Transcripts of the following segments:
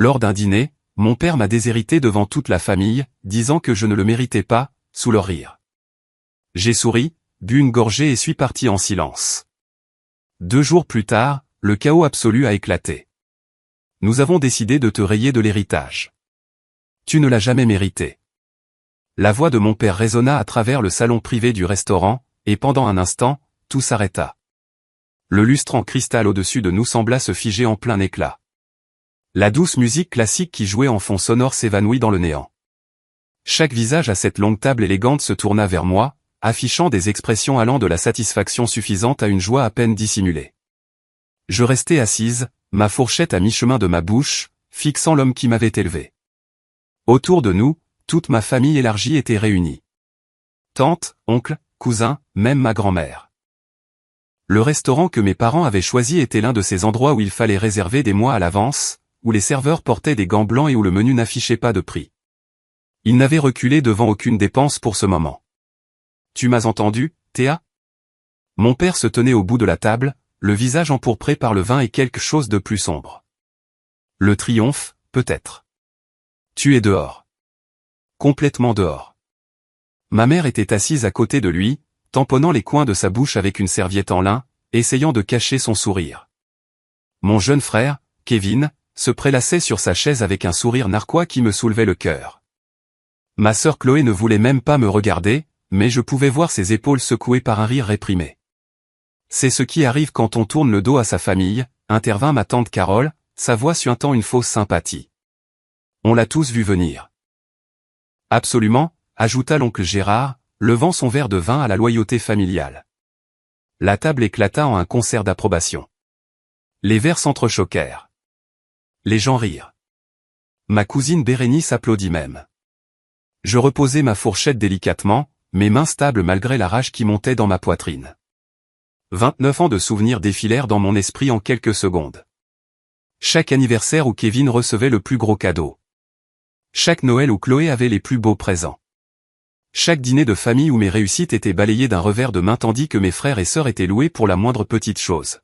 Lors d'un dîner, mon père m'a déshérité devant toute la famille, disant que je ne le méritais pas, sous leur rire. J'ai souri, bu une gorgée et suis parti en silence. 2 jours plus tard, le chaos absolu a éclaté. Nous avons décidé de te rayer de l'héritage. Tu ne l'as jamais mérité. La voix de mon père résonna à travers le salon privé du restaurant, et pendant un instant, tout s'arrêta. Le lustre en cristal au-dessus de nous sembla se figer en plein éclat. La douce musique classique qui jouait en fond sonore s'évanouit dans le néant. Chaque visage à cette longue table élégante se tourna vers moi, affichant des expressions allant de la satisfaction suffisante à une joie à peine dissimulée. Je restai assise, ma fourchette à mi-chemin de ma bouche, fixant l'homme qui m'avait élevé. Autour de nous, toute ma famille élargie était réunie. Tante, oncle, cousins, même ma grand-mère. Le restaurant que mes parents avaient choisi était l'un de ces endroits où il fallait réserver des mois à l'avance, où les serveurs portaient des gants blancs et où le menu n'affichait pas de prix. Ils n'avaient reculé devant aucune dépense pour ce moment. Tu m'as entendu, Théa? Mon père se tenait au bout de la table, le visage empourpré par le vin et quelque chose de plus sombre. Le triomphe, peut-être. Tu es dehors. Complètement dehors. Ma mère était assise à côté de lui, tamponnant les coins de sa bouche avec une serviette en lin, essayant de cacher son sourire. Mon jeune frère, Kevin, se prélassait sur sa chaise avec un sourire narquois qui me soulevait le cœur. Ma sœur Chloé ne voulait même pas me regarder, mais je pouvais voir ses épaules secouées par un rire réprimé. C'est ce qui arrive quand on tourne le dos à sa famille, intervint ma tante Carole, sa voix suintant une fausse sympathie. On l'a tous vu venir. Absolument, ajouta l'oncle Gérard, levant son verre de vin à la loyauté familiale. La table éclata en un concert d'approbation. Les verres s'entrechoquèrent. Les gens rirent. Ma cousine Bérénice applaudit même. Je reposai ma fourchette délicatement, mes mains stables malgré la rage qui montait dans ma poitrine. 29 ans de souvenirs défilèrent dans mon esprit en quelques secondes. Chaque anniversaire où Kevin recevait le plus gros cadeau. Chaque Noël où Chloé avait les plus beaux présents. Chaque dîner de famille où mes réussites étaient balayées d'un revers de main tandis que mes frères et sœurs étaient loués pour la moindre petite chose.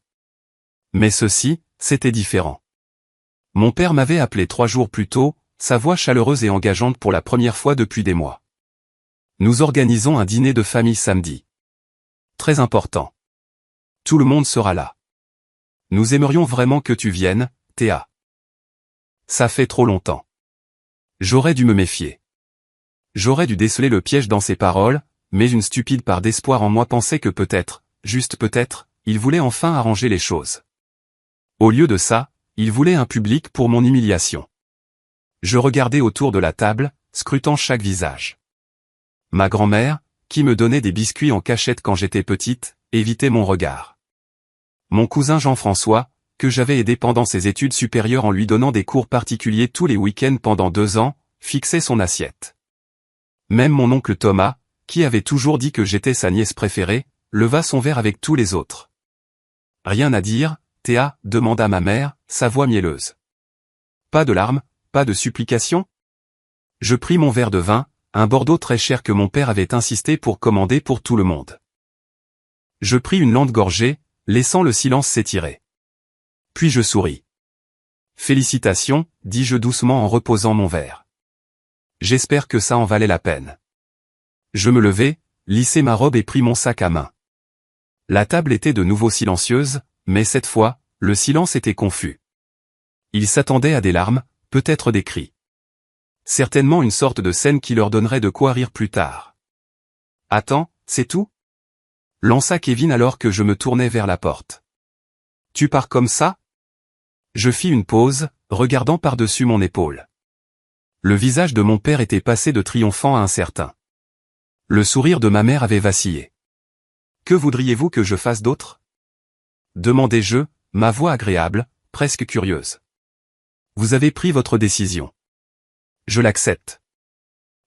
Mais ceci, c'était différent. Mon père m'avait appelé 3 jours plus tôt, sa voix chaleureuse et engageante pour la première fois depuis des mois. Nous organisons un dîner de famille samedi. Très important. Tout le monde sera là. Nous aimerions vraiment que tu viennes, Théa. Ça fait trop longtemps. J'aurais dû me méfier. J'aurais dû déceler le piège dans ses paroles, mais une stupide part d'espoir en moi pensait que peut-être, juste peut-être, il voulait enfin arranger les choses. Au lieu de ça, il voulait un public pour mon humiliation. Je regardais autour de la table, scrutant chaque visage. Ma grand-mère, qui me donnait des biscuits en cachette quand j'étais petite, évitait mon regard. Mon cousin Jean-François, que j'avais aidé pendant ses études supérieures en lui donnant des cours particuliers tous les week-ends pendant 2 ans, fixait son assiette. Même mon oncle Thomas, qui avait toujours dit que j'étais sa nièce préférée, leva son verre avec tous les autres. Rien à dire, Théa, demanda ma mère, sa voix mielleuse. Pas de larmes, pas de supplications? Je pris mon verre de vin, un Bordeaux très cher que mon père avait insisté pour commander pour tout le monde. Je pris une lente gorgée, laissant le silence s'étirer. Puis je souris. Félicitations, dis-je doucement en reposant mon verre. J'espère que ça en valait la peine. Je me levai, lissai ma robe et pris mon sac à main. La table était de nouveau silencieuse, mais cette fois, le silence était confus. Ils s'attendaient à des larmes, peut-être des cris. Certainement une sorte de scène qui leur donnerait de quoi rire plus tard. Attends, c'est tout? Lança Kevin alors que je me tournais vers la porte. Tu pars comme ça? Je fis une pause, regardant par-dessus mon épaule. Le visage de mon père était passé de triomphant à incertain. Le sourire de ma mère avait vacillé. Que voudriez-vous que je fasse d'autre? Demandai-je, ma voix agréable, presque curieuse. Vous avez pris votre décision. Je l'accepte.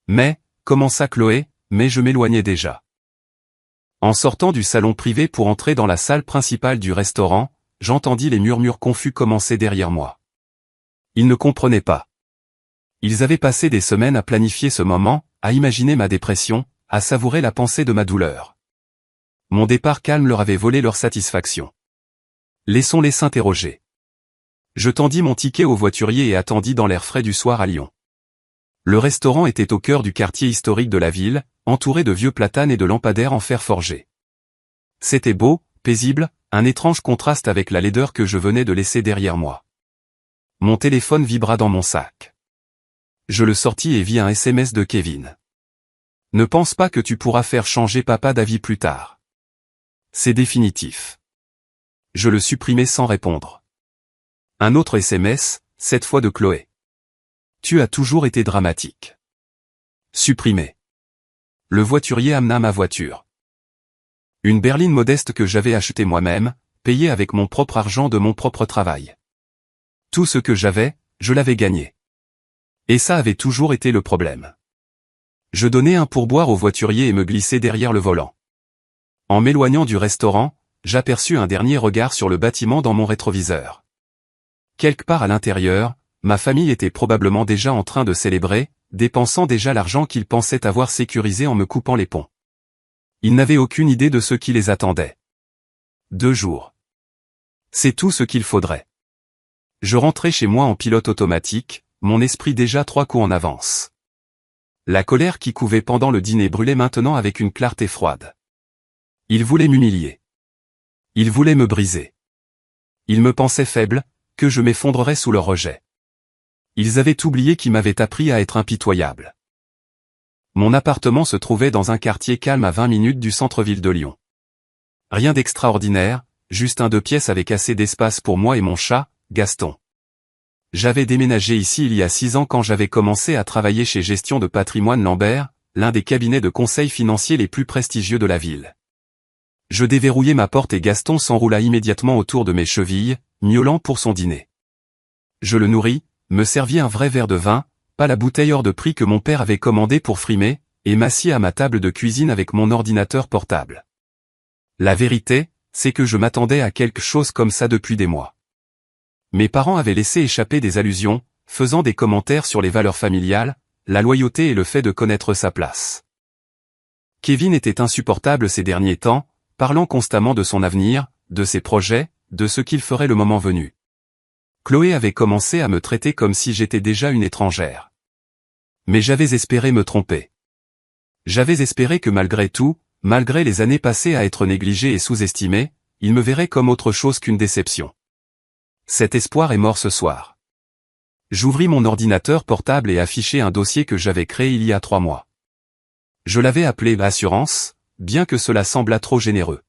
Mais, commença Chloé, mais je m'éloignais déjà. En sortant du salon privé pour entrer dans la salle principale du restaurant, j'entendis les murmures confus commencer derrière moi. Ils ne comprenaient pas. Ils avaient passé des semaines à planifier ce moment, à imaginer ma dépression, à savourer la pensée de ma douleur. Mon départ calme leur avait volé leur satisfaction. Laissons-les s'interroger. Je tendis mon ticket au voiturier et attendis dans l'air frais du soir à Lyon. Le restaurant était au cœur du quartier historique de la ville, entouré de vieux platanes et de lampadaires en fer forgé. C'était beau, paisible, un étrange contraste avec la laideur que je venais de laisser derrière moi. Mon téléphone vibra dans mon sac. Je le sortis et vis un SMS de Kevin. Ne pense pas que tu pourras faire changer papa d'avis plus tard. C'est définitif. Je le supprimai sans répondre. Un autre SMS, cette fois de Chloé. Tu as toujours été dramatique. Supprimé. Le voiturier amena ma voiture. Une berline modeste que j'avais achetée moi-même, payée avec mon propre argent de mon propre travail. Tout ce que j'avais, je l'avais gagné. Et ça avait toujours été le problème. Je donnai un pourboire au voiturier et me glissai derrière le volant. En m'éloignant du restaurant, j'aperçus un dernier regard sur le bâtiment dans mon rétroviseur. Quelque part à l'intérieur, ma famille était probablement déjà en train de célébrer, dépensant déjà l'argent qu'ils pensaient avoir sécurisé en me coupant les ponts. Ils n'avaient aucune idée de ce qui les attendait. 2 jours. C'est tout ce qu'il faudrait. Je rentrai chez moi en pilote automatique, mon esprit déjà 3 coups en avance. La colère qui couvait pendant le dîner brûlait maintenant avec une clarté froide. Ils voulaient m'humilier. Ils voulaient me briser. Ils me pensaient faible, que je m'effondrerais sous leur rejet. Ils avaient oublié qui m'avait appris à être impitoyable. Mon appartement se trouvait dans un quartier calme à 20 minutes du centre-ville de Lyon. Rien d'extraordinaire, juste un 2 pièces avec assez d'espace pour moi et mon chat, Gaston. J'avais déménagé ici il y a 6 ans quand j'avais commencé à travailler chez Gestion de Patrimoine Lambert, l'un des cabinets de conseil financier les plus prestigieux de la ville. Je déverrouillai ma porte et Gaston s'enroula immédiatement autour de mes chevilles, miaulant pour son dîner. Je le nourris, me servis un vrai verre de vin, pas la bouteille hors de prix que mon père avait commandée pour frimer, et m'assis à ma table de cuisine avec mon ordinateur portable. La vérité, c'est que je m'attendais à quelque chose comme ça depuis des mois. Mes parents avaient laissé échapper des allusions, faisant des commentaires sur les valeurs familiales, la loyauté et le fait de connaître sa place. Kevin était insupportable ces derniers temps, parlant constamment de son avenir, de ses projets, de ce qu'il ferait le moment venu. Chloé avait commencé à me traiter comme si j'étais déjà une étrangère. Mais j'avais espéré me tromper. J'avais espéré que malgré tout, malgré les années passées à être négligé et sous-estimé, il me verrait comme autre chose qu'une déception. Cet espoir est mort ce soir. J'ouvris mon ordinateur portable et affichai un dossier que j'avais créé il y a 3 mois. Je l'avais appelé « Assurance », bien que cela semblât trop généreux.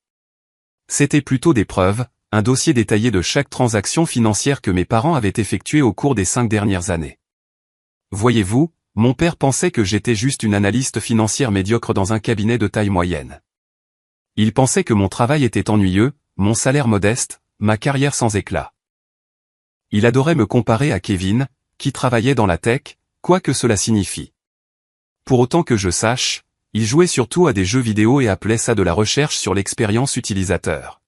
C'était plutôt des preuves, un dossier détaillé de chaque transaction financière que mes parents avaient effectuée au cours des 5 dernières années. Voyez-vous, mon père pensait que j'étais juste une analyste financière médiocre dans un cabinet de taille moyenne. Il pensait que mon travail était ennuyeux, mon salaire modeste, ma carrière sans éclat. Il adorait me comparer à Kevin, qui travaillait dans la tech, quoi que cela signifie. Pour autant que je sache, il jouait surtout à des jeux vidéo et appelait ça de la recherche sur l'expérience utilisateur.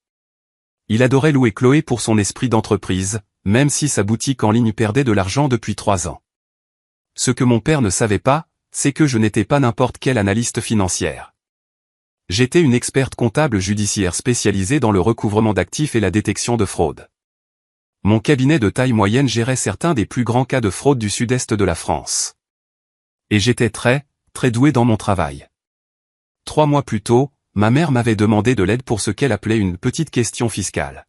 Il adorait louer Chloé pour son esprit d'entreprise, même si sa boutique en ligne perdait de l'argent depuis 3 ans. Ce que mon père ne savait pas, c'est que je n'étais pas n'importe quelle analyste financière. J'étais une experte comptable judiciaire spécialisée dans le recouvrement d'actifs et la détection de fraude. Mon cabinet de taille moyenne gérait certains des plus grands cas de fraude du sud-est de la France. Et j'étais très doué dans mon travail. 3 mois plus tôt, ma mère m'avait demandé de l'aide pour ce qu'elle appelait une petite question fiscale.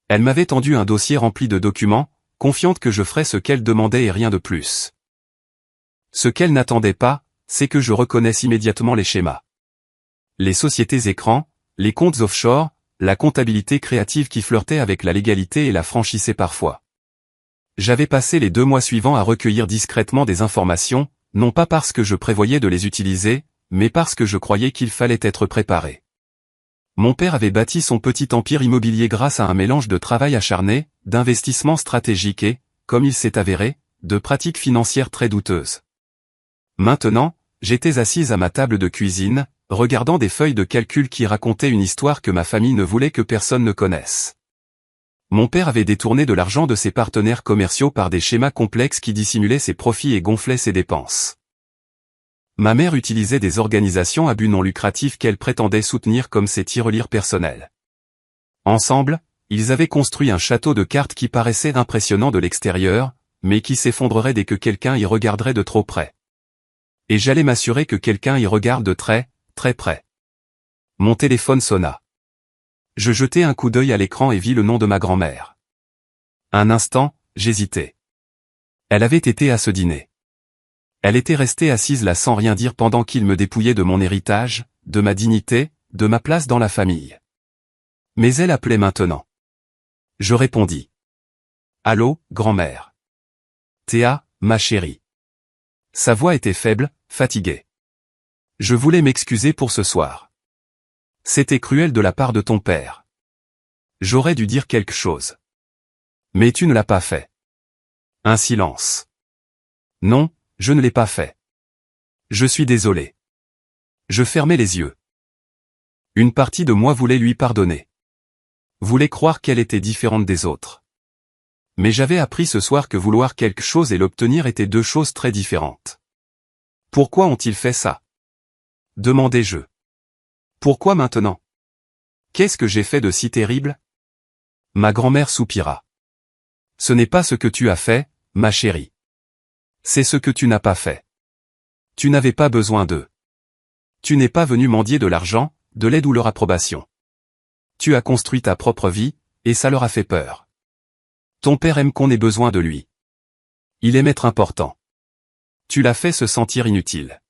Elle m'avait tendu un dossier rempli de documents, confiante que je ferais ce qu'elle demandait et rien de plus. Ce qu'elle n'attendait pas, c'est que je reconnaisse immédiatement les schémas. Les sociétés écrans, les comptes offshore, la comptabilité créative qui flirtait avec la légalité et la franchissait parfois. J'avais passé les 2 mois suivants à recueillir discrètement des informations, non pas parce que je prévoyais de les utiliser, mais parce que je croyais qu'il fallait être préparé. Mon père avait bâti son petit empire immobilier grâce à un mélange de travail acharné, d'investissements stratégiques et, comme il s'est avéré, de pratiques financières très douteuses. Maintenant, j'étais assise à ma table de cuisine, regardant des feuilles de calcul qui racontaient une histoire que ma famille ne voulait que personne ne connaisse. Mon père avait détourné de l'argent de ses partenaires commerciaux par des schémas complexes qui dissimulaient ses profits et gonflaient ses dépenses. Ma mère utilisait des organisations à but non lucratif qu'elle prétendait soutenir comme ses tirelires personnels. Ensemble, Ils avaient construit un château de cartes qui paraissait impressionnant de l'extérieur, mais qui s'effondrerait dès que quelqu'un y regarderait de trop près. Et j'allais m'assurer que quelqu'un y regarde de très, très près. Mon téléphone sonna. Je jetai un coup d'œil à l'écran et vis le nom de ma grand-mère. Un instant, j'hésitais. Elle avait été à ce dîner. Elle était restée assise là sans rien dire pendant qu'il me dépouillait de mon héritage, de ma dignité, de ma place dans la famille. Mais elle appelait maintenant. Je répondis. Allô, grand-mère. Théa, ma chérie. Sa voix était faible, fatiguée. Je voulais m'excuser pour ce soir. C'était cruel de la part de ton père. J'aurais dû dire quelque chose. Mais tu ne l'as pas fait. Un silence. Non, je ne l'ai pas fait. Je suis désolé. Je fermais les yeux. Une partie de moi voulait lui pardonner. Voulait croire qu'elle était différente des autres. Mais j'avais appris ce soir que vouloir quelque chose et l'obtenir étaient deux choses très différentes. Pourquoi ont-ils fait ça? Demandai-je. Pourquoi maintenant? Qu'est-ce que j'ai fait de si terrible? Ma grand-mère soupira. Ce n'est pas ce que tu as fait, ma chérie. C'est ce que tu n'as pas fait. Tu n'avais pas besoin d'eux. Tu n'es pas venu mendier de l'argent, de l'aide ou leur approbation. Tu as construit ta propre vie, et ça leur a fait peur. Ton père aime qu'on ait besoin de lui. Il aime être important. Tu l'as fait se sentir inutile.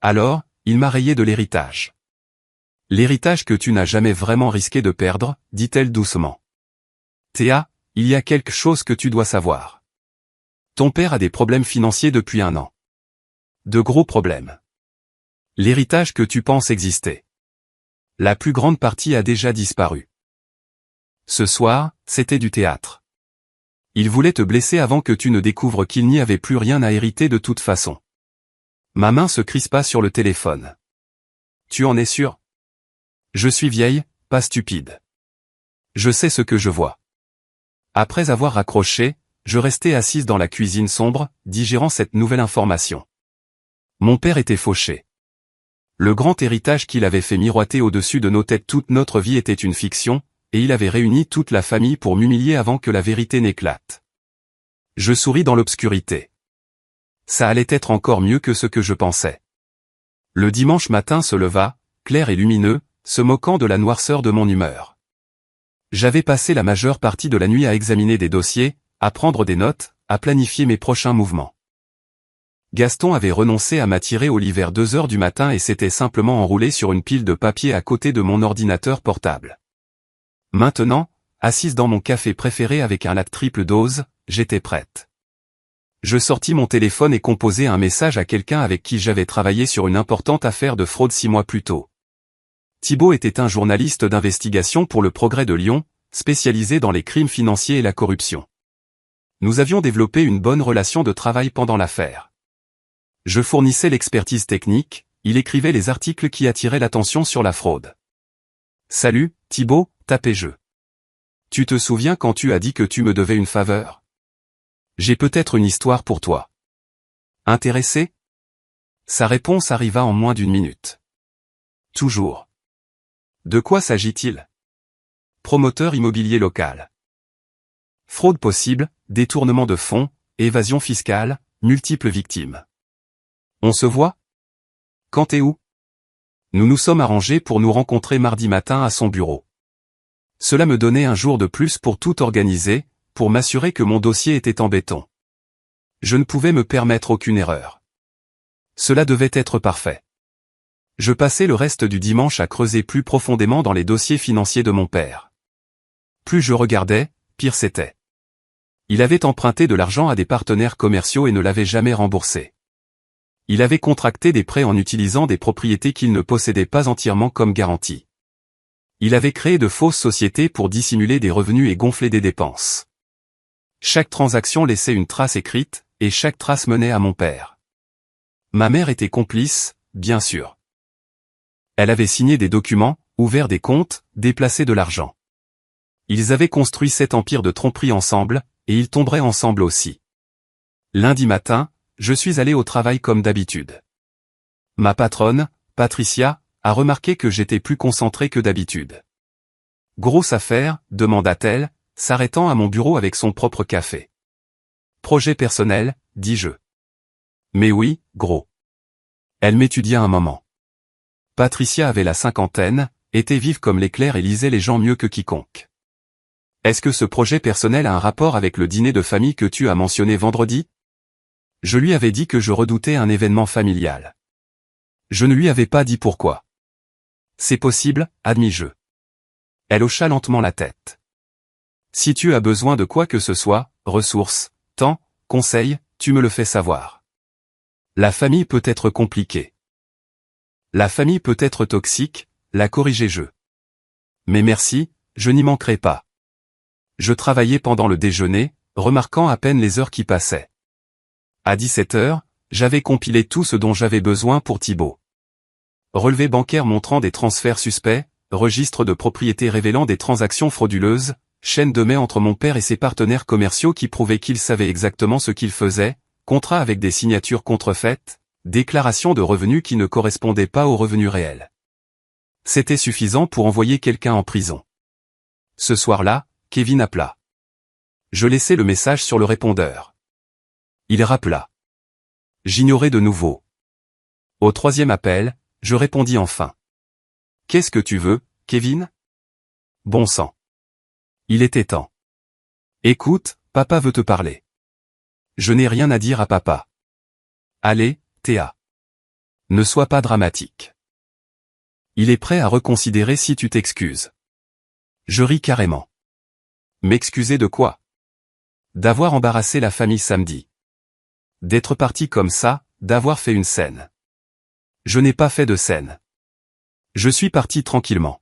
Alors, il m'a rayé de l'héritage. L'héritage que tu n'as jamais vraiment risqué de perdre, dit-elle doucement. Théa, il y a quelque chose que tu dois savoir. Ton père a des problèmes financiers depuis 1 an. De gros problèmes. L'héritage que tu penses exister. La plus grande partie a déjà disparu. Ce soir, c'était du théâtre. Il voulait te blesser avant que tu ne découvres qu'il n'y avait plus rien à hériter de toute façon. Ma main se crispa sur le téléphone. Tu en es sûr? Je suis vieille, pas stupide. Je sais ce que je vois. Après avoir raccroché, je restais assise dans la cuisine sombre, digérant cette nouvelle information. Mon père était fauché. Le grand héritage qu'il avait fait miroiter au-dessus de nos têtes toute notre vie était une fiction, et il avait réuni toute la famille pour m'humilier avant que la vérité n'éclate. Je souris dans l'obscurité. Ça allait être encore mieux que ce que je pensais. Le dimanche matin se leva, clair et lumineux, se moquant de la noirceur de mon humeur. J'avais passé la majeure partie de la nuit à examiner des dossiers, à prendre des notes, à planifier mes prochains mouvements. Gaston avait renoncé à m'attirer au lit vers 2 heures du matin et s'était simplement enroulé sur une pile de papier à côté de mon ordinateur portable. Maintenant, assise dans mon café préféré avec un latte triple dose, j'étais prête. Je sortis mon téléphone et composai un message à quelqu'un avec qui j'avais travaillé sur une importante affaire de fraude 6 mois plus tôt. Thibault était un journaliste d'investigation pour Le Progrès de Lyon, spécialisé dans les crimes financiers et la corruption. Nous avions développé une bonne relation de travail pendant l'affaire. Je fournissais l'expertise technique, il écrivait les articles qui attiraient l'attention sur la fraude. Salut, Thibault, tapais-je. Tu te souviens quand tu as dit que tu me devais une faveur? J'ai peut-être une histoire pour toi. Intéressé? Sa réponse arriva en moins d'1 minute. Toujours. De quoi s'agit-il? Promoteur immobilier local. Fraude possible, détournement de fonds, évasion fiscale, multiples victimes. On se voit? Quand et où? Nous nous sommes arrangés pour nous rencontrer mardi matin à son bureau. Cela me donnait un jour de plus pour tout organiser, pour m'assurer que mon dossier était en béton. Je ne pouvais me permettre aucune erreur. Cela devait être parfait. Je passais le reste du dimanche à creuser plus profondément dans les dossiers financiers de mon père. Plus je regardais, pire c'était. Il avait emprunté de l'argent à des partenaires commerciaux et ne l'avait jamais remboursé. Il avait contracté des prêts en utilisant des propriétés qu'il ne possédait pas entièrement comme garantie. Il avait créé de fausses sociétés pour dissimuler des revenus et gonfler des dépenses. Chaque transaction laissait une trace écrite, et chaque trace menait à mon père. Ma mère était complice, bien sûr. Elle avait signé des documents, ouvert des comptes, déplacé de l'argent. Ils avaient construit cet empire de tromperie ensemble, et ils tomberaient ensemble aussi. Lundi matin, je suis allé au travail comme d'habitude. Ma patronne, Patricia, a remarqué que j'étais plus concentré que d'habitude. Grosse affaire, demanda-t-elle, s'arrêtant à mon bureau avec son propre café. Projet personnel, dis-je. Mais oui, gros. Elle m'étudia un moment. Patricia avait la cinquantaine, était vive comme l'éclair et lisait les gens mieux que quiconque. Est-ce que ce projet personnel a un rapport avec le dîner de famille que tu as mentionné vendredi? Je lui avais dit que je redoutais un événement familial. Je ne lui avais pas dit pourquoi. C'est possible, admis-je. Elle hocha lentement la tête. Si tu as besoin de quoi que ce soit, ressources, temps, conseils, tu me le fais savoir. La famille peut être compliquée. La famille peut être toxique, la corrigeai-je. Mais merci, je n'y manquerai pas. Je travaillais pendant le déjeuner, remarquant à peine les heures qui passaient. À 17 heures, j'avais compilé tout ce dont j'avais besoin pour Thibaut. Relevé bancaire montrant des transferts suspects, registre de propriété révélant des transactions frauduleuses, chaîne de mai entre mon père et ses partenaires commerciaux qui prouvaient qu'ils savaient exactement ce qu'ils faisaient, contrat avec des signatures contrefaites, déclaration de revenus qui ne correspondaient pas aux revenus réels. C'était suffisant pour envoyer quelqu'un en prison. Ce soir-là, Kevin appela. Je laissai le message sur le répondeur. Il rappela. J'ignorais de nouveau. Au troisième appel, je répondis enfin. Qu'est-ce que tu veux, Kevin? Bon sang. Il était temps. Écoute, papa veut te parler. Je n'ai rien à dire à papa. Allez, Théa. Ne sois pas dramatique. Il est prêt à reconsidérer si tu t'excuses. Je ris carrément. M'excuser de quoi? D'avoir embarrassé la famille samedi. D'être parti comme ça, d'avoir fait une scène. Je n'ai pas fait de scène. Je suis parti tranquillement.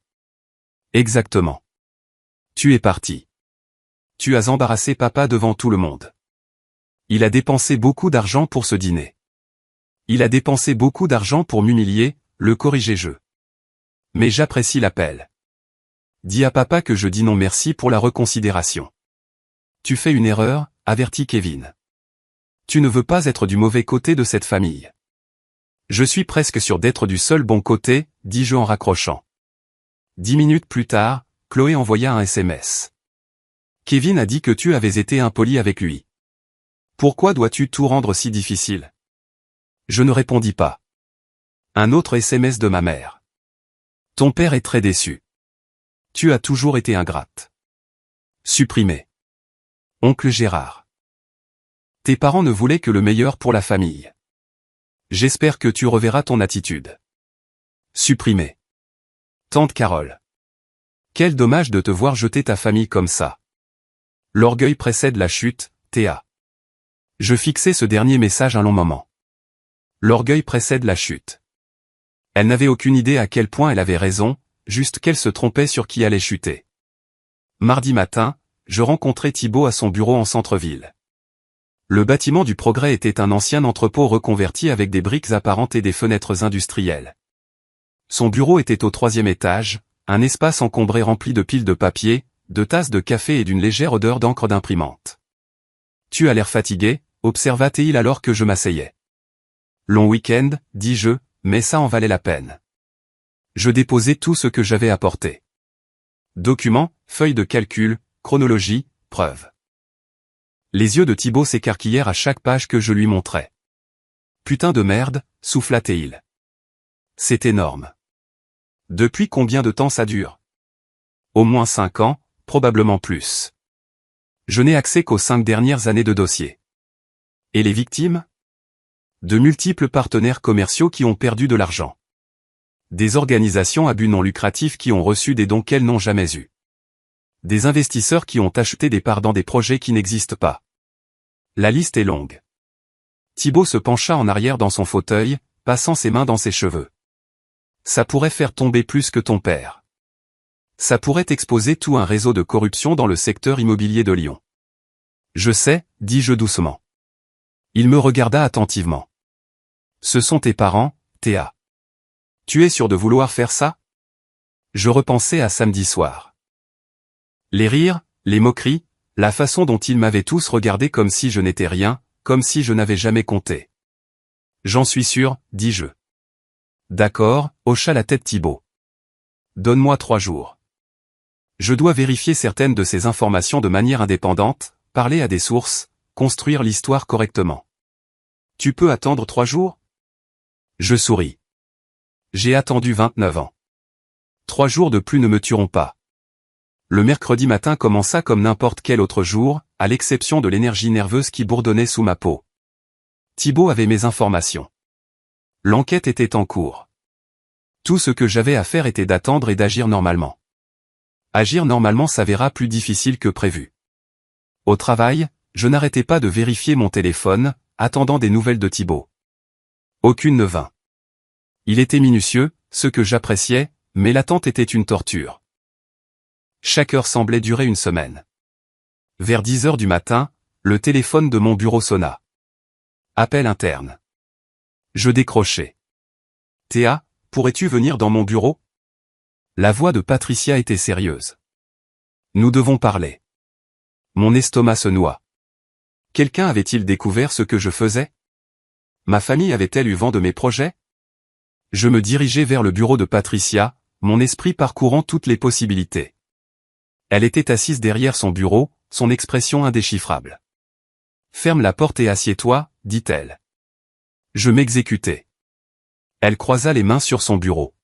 Exactement. Tu es parti. Tu as embarrassé papa devant tout le monde. Il a dépensé beaucoup d'argent pour ce dîner. Il a dépensé beaucoup d'argent pour m'humilier, le corrigeai-je. Mais j'apprécie l'appel. Dis à papa que je dis non merci pour la reconsidération. Tu fais une erreur, avertit Kevin. Tu ne veux pas être du mauvais côté de cette famille. Je suis presque sûr d'être du seul bon côté, dis-je en raccrochant. 10 minutes plus tard, Chloé envoya un SMS. Kevin a dit que tu avais été impoli avec lui. Pourquoi dois-tu tout rendre si difficile? Je ne répondis pas. Un autre SMS de ma mère. Ton père est très déçu. Tu as toujours été ingrate. Supprimé. Oncle Gérard. Tes parents ne voulaient que le meilleur pour la famille. J'espère que tu reverras ton attitude. Supprimé. Tante Carole. Quel dommage de te voir jeter ta famille comme ça. L'orgueil précède la chute, Théa. Je fixai ce dernier message un long moment. L'orgueil précède la chute. Elle n'avait aucune idée à quel point elle avait raison, juste qu'elle se trompait sur qui allait chuter. Mardi matin, je rencontrai Thibaut à son bureau en centre-ville. Le bâtiment du Progrès était un ancien entrepôt reconverti avec des briques apparentes et des fenêtres industrielles. Son bureau était au 3e étage, un espace encombré rempli de piles de papier, de tasses de café et d'une légère odeur d'encre d'imprimante. Tu as l'air fatigué, observa-t-il alors que je m'asseyais. Long week-end, dis-je, mais ça en valait la peine. Je déposai tout ce que j'avais apporté. Documents, feuilles de calcul, chronologie, preuves. Les yeux de Thibaut s'écarquillèrent à chaque page que je lui montrais. Putain de merde, souffla-t-il. C'est énorme. Depuis combien de temps ça dure? Au moins 5 ans, probablement plus. Je n'ai accès qu'aux 5 dernières années de dossier. Et les victimes? De multiples partenaires commerciaux qui ont perdu de l'argent. Des organisations à but non lucratif qui ont reçu des dons qu'elles n'ont jamais eus. Des investisseurs qui ont acheté des parts dans des projets qui n'existent pas. La liste est longue. Thibaut se pencha en arrière dans son fauteuil, passant ses mains dans ses cheveux. Ça pourrait faire tomber plus que ton père. Ça pourrait exposer tout un réseau de corruption dans le secteur immobilier de Lyon. Je sais, dis-je doucement. Il me regarda attentivement. Ce sont tes parents, Théa. Tu es sûr de vouloir faire ça? Je repensais à samedi soir. Les rires, les moqueries, la façon dont ils m'avaient tous regardé comme si je n'étais rien, comme si je n'avais jamais compté. J'en suis sûr, dis-je. D'accord, hocha la tête Thibaut. Donne-moi 3 jours. Je dois vérifier certaines de ces informations de manière indépendante, parler à des sources, construire l'histoire correctement. Tu peux attendre 3 jours? Je souris. J'ai attendu 29 ans. 3 jours de plus ne me tueront pas. Le mercredi matin commença comme n'importe quel autre jour, à l'exception de l'énergie nerveuse qui bourdonnait sous ma peau. Thibaut avait mes informations. L'enquête était en cours. Tout ce que j'avais à faire était d'attendre et d'agir normalement. Agir normalement s'avéra plus difficile que prévu. Au travail, je n'arrêtais pas de vérifier mon téléphone, attendant des nouvelles de Thibaut. Aucune ne vint. Il était minutieux, ce que j'appréciais, mais l'attente était une torture. Chaque heure semblait durer une semaine. Vers 10 heures du matin, le téléphone de mon bureau sonna. Appel interne. Je décrochai. Théa, pourrais-tu venir dans mon bureau? La voix de Patricia était sérieuse. Nous devons parler. Mon estomac se noua. Quelqu'un avait-il découvert ce que je faisais? Ma famille avait-elle eu vent de mes projets? Je me dirigeai vers le bureau de Patricia, mon esprit parcourant toutes les possibilités. Elle était assise derrière son bureau, son expression indéchiffrable. Ferme la porte et assieds-toi, dit-elle. Je m'exécutai. Elle croisa les mains sur son bureau.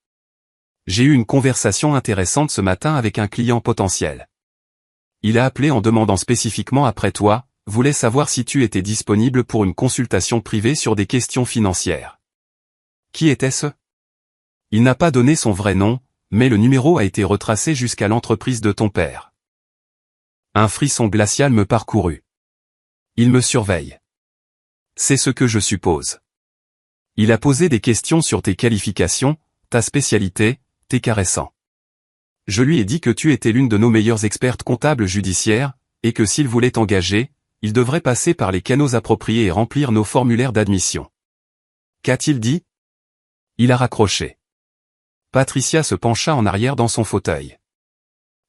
J'ai eu une conversation intéressante ce matin avec un client potentiel. Il a appelé en demandant spécifiquement après toi, voulait savoir si tu étais disponible pour une consultation privée sur des questions financières. Qui était-ce? Il n'a pas donné son vrai nom, mais le numéro a été retracé jusqu'à l'entreprise de ton père. Un frisson glacial me parcourut. Il me surveille. C'est ce que je suppose. Il a posé des questions sur tes qualifications, ta spécialité, tes caressants. Je lui ai dit que tu étais l'une de nos meilleures expertes comptables judiciaires, et que s'il voulait t'engager, il devrait passer par les canaux appropriés et remplir nos formulaires d'admission. Qu'a-t-il dit? Il a raccroché. Patricia se pencha en arrière dans son fauteuil.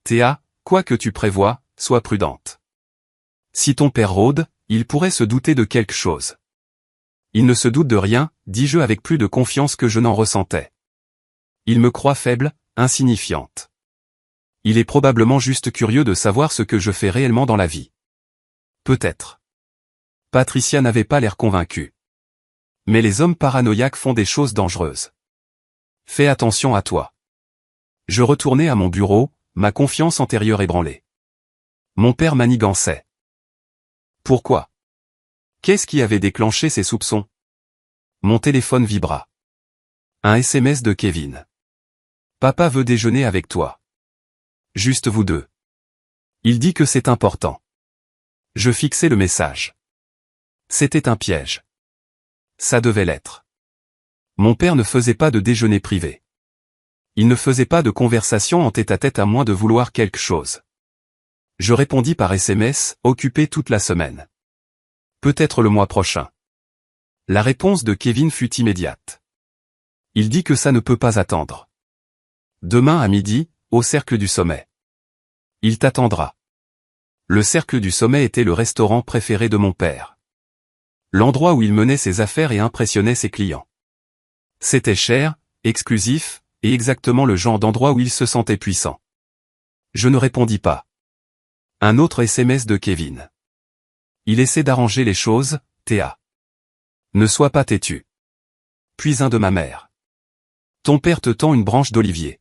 Théa, quoi que tu prévois, sois prudente. Si ton père rôde, il pourrait se douter de quelque chose. Il ne se doute de rien, dis-je avec plus de confiance que je n'en ressentais. Il me croit faible, insignifiante. Il est probablement juste curieux de savoir ce que je fais réellement dans la vie. Peut-être. Patricia n'avait pas l'air convaincue. Mais les hommes paranoïaques font des choses dangereuses. Fais attention à toi. Je retournai à mon bureau, ma confiance antérieure ébranlée. Mon père manigançait. Pourquoi? Qu'est-ce qui avait déclenché ces soupçons? Mon téléphone vibra. Un SMS de Kevin. Papa veut déjeuner avec toi. Juste vous deux. Il dit que c'est important. Je fixai le message. C'était un piège. Ça devait l'être. Mon père ne faisait pas de déjeuner privé. Il ne faisait pas de conversation en tête-à-tête à moins de vouloir quelque chose. Je répondis par SMS, occupé toute la semaine. Peut-être le mois prochain. La réponse de Kevin fut immédiate. Il dit que ça ne peut pas attendre. Demain à midi, au Cercle du Sommet. Il t'attendra. Le Cercle du Sommet était le restaurant préféré de mon père. L'endroit où il menait ses affaires et impressionnait ses clients. C'était cher, exclusif, et exactement le genre d'endroit où il se sentait puissant. Je ne répondis pas. Un autre SMS de Kevin. Il essaie d'arranger les choses, Théa. Ne sois pas têtu. Puis un de ma mère. Ton père te tend une branche d'olivier.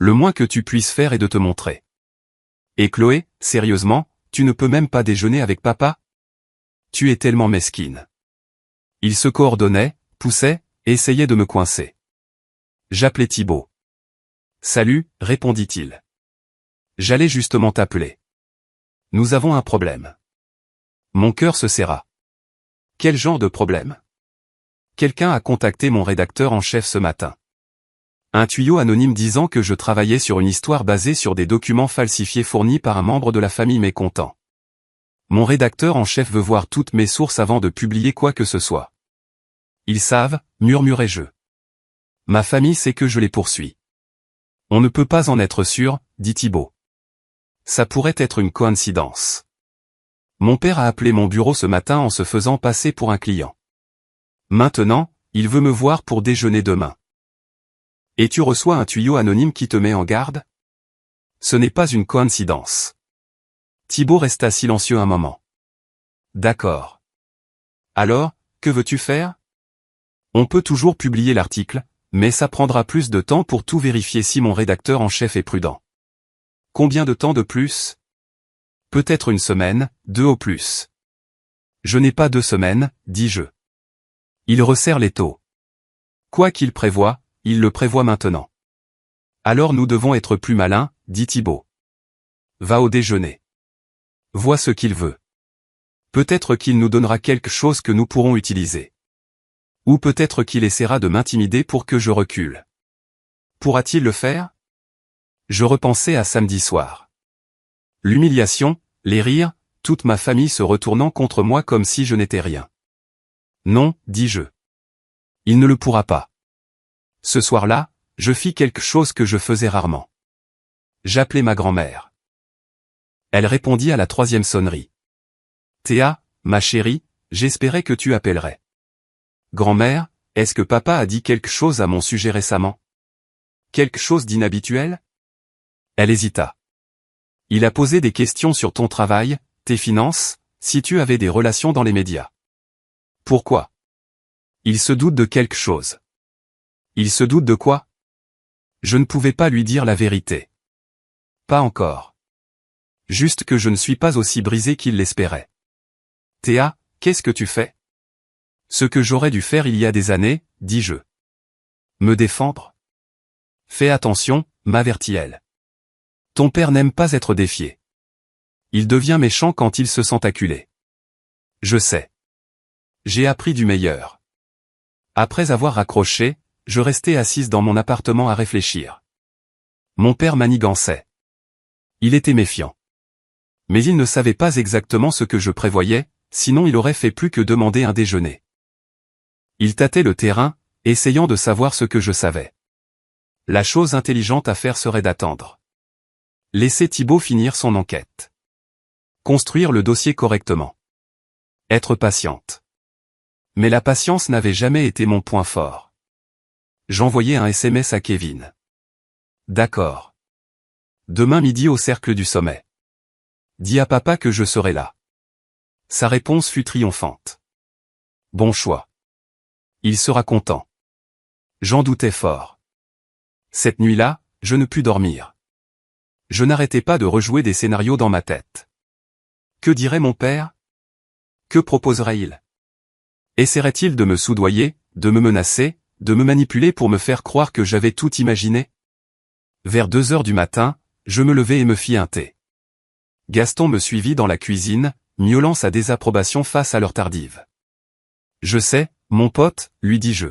Le moins que tu puisses faire est de te montrer. Et Chloé, sérieusement, tu ne peux même pas déjeuner avec papa? Tu es tellement mesquine. Il se coordonnait, poussait, et essayait de me coincer. J'appelais Thibaut. Salut, répondit-il. J'allais justement t'appeler. Nous avons un problème. Mon cœur se serra. Quel genre de problème? Quelqu'un a contacté mon rédacteur en chef ce matin. Un tuyau anonyme disant que je travaillais sur une histoire basée sur des documents falsifiés fournis par un membre de la famille mécontent. Mon rédacteur en chef veut voir toutes mes sources avant de publier quoi que ce soit. Ils savent, murmurai-je. Ma famille sait que je les poursuis. On ne peut pas en être sûr, dit Thibaut. Ça pourrait être une coïncidence. Mon père a appelé mon bureau ce matin en se faisant passer pour un client. Maintenant, il veut me voir pour déjeuner demain. Et tu reçois un tuyau anonyme qui te met en garde? Ce n'est pas une coïncidence. Thibaut resta silencieux un moment. D'accord. Alors, que veux-tu faire? On peut toujours publier l'article, mais ça prendra plus de temps pour tout vérifier si mon rédacteur en chef est prudent. Combien de temps de plus? Peut-être une semaine, 2 au plus. Je n'ai pas 2 semaines, dis-je. Il resserre l'étau. Quoi qu'il prévoie, il le prévoit maintenant. Alors nous devons être plus malins, dit Thibaut. Va au déjeuner. Vois ce qu'il veut. Peut-être qu'il nous donnera quelque chose que nous pourrons utiliser. Ou peut-être qu'il essaiera de m'intimider pour que je recule. Pourra-t-il le faire? Je repensais à samedi soir. L'humiliation, les rires, toute ma famille se retournant contre moi comme si je n'étais rien. Non, dis-je. Il ne le pourra pas. Ce soir-là, je fis quelque chose que je faisais rarement. J'appelai ma grand-mère. Elle répondit à la 3e sonnerie. Théa, ma chérie, j'espérais que tu appellerais. Grand-mère, est-ce que papa a dit quelque chose à mon sujet récemment? Quelque chose d'inhabituel? Elle hésita. Il a posé des questions sur ton travail, tes finances, si tu avais des relations dans les médias. Pourquoi? Il se doute de quelque chose. Il se doute de quoi? Je ne pouvais pas lui dire la vérité. Pas encore. Juste que je ne suis pas aussi brisé qu'il l'espérait. Théa, qu'est-ce que tu fais? Ce que j'aurais dû faire il y a des années, dis-je. Me défendre? Fais attention, m'avertit-elle. Ton père n'aime pas être défié. Il devient méchant quand il se sent acculé. Je sais. J'ai appris du meilleur. Après avoir raccroché, je restais assise dans mon appartement à réfléchir. Mon père manigançait. Il était méfiant. Mais il ne savait pas exactement ce que je prévoyais, sinon il aurait fait plus que demander un déjeuner. Il tâtait le terrain, essayant de savoir ce que je savais. La chose intelligente à faire serait d'attendre. Laisser Thibaut finir son enquête. Construire le dossier correctement. Être patiente. Mais la patience n'avait jamais été mon point fort. J'envoyai un SMS à Kevin. D'accord. Demain midi au Cercle du Sommet. Dis à papa que je serai là. Sa réponse fut triomphante. Bon choix. Il sera content. J'en doutais fort. Cette nuit-là, je ne pus dormir. Je n'arrêtais pas de rejouer des scénarios dans ma tête. Que dirait mon père? Que proposerait-il? Essaierait-il de me soudoyer, de me menacer, de me manipuler pour me faire croire que j'avais tout imaginé? Vers 2 heures du matin, je me levai et me fis un thé. Gaston me suivit dans la cuisine, miaulant sa désapprobation face à l'heure tardive. Je sais, mon pote, lui dis-je.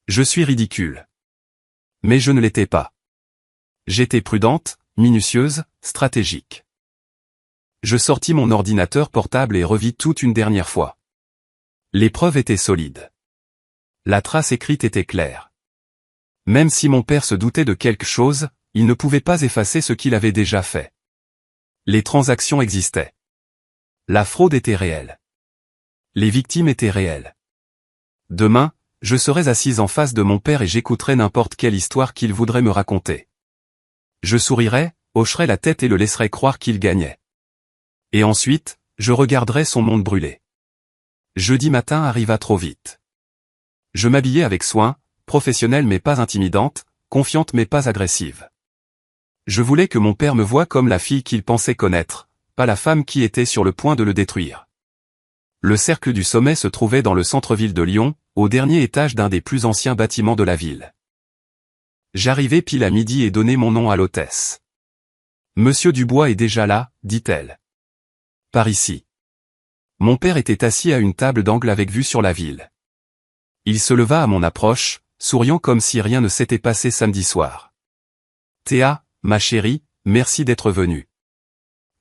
Je suis ridicule. Mais je ne l'étais pas. J'étais prudente, minutieuse, stratégique. Je sortis mon ordinateur portable et revis tout une dernière fois. Les preuves étaient solides. La trace écrite était claire. Même si mon père se doutait de quelque chose, il ne pouvait pas effacer ce qu'il avait déjà fait. Les transactions existaient. La fraude était réelle. Les victimes étaient réelles. Demain, je serais assise en face de mon père et j'écouterais n'importe quelle histoire qu'il voudrait me raconter. Je sourirais, hocherais la tête et le laisserais croire qu'il gagnait. Et ensuite, je regarderais son monde brûler. Jeudi matin arriva trop vite. Je m'habillai avec soin, professionnelle mais pas intimidante, confiante mais pas agressive. Je voulais que mon père me voie comme la fille qu'il pensait connaître, pas la femme qui était sur le point de le détruire. Le Cercle du Sommet se trouvait dans le centre-ville de Lyon, au dernier étage d'un des plus anciens bâtiments de la ville. J'arrivai pile à midi et donnai mon nom à l'hôtesse. Monsieur Dubois est déjà là, dit-elle. Par ici. Mon père était assis à une table d'angle avec vue sur la ville. Il se leva à mon approche, souriant comme si rien ne s'était passé samedi soir. Théa, ma chérie, merci d'être venue.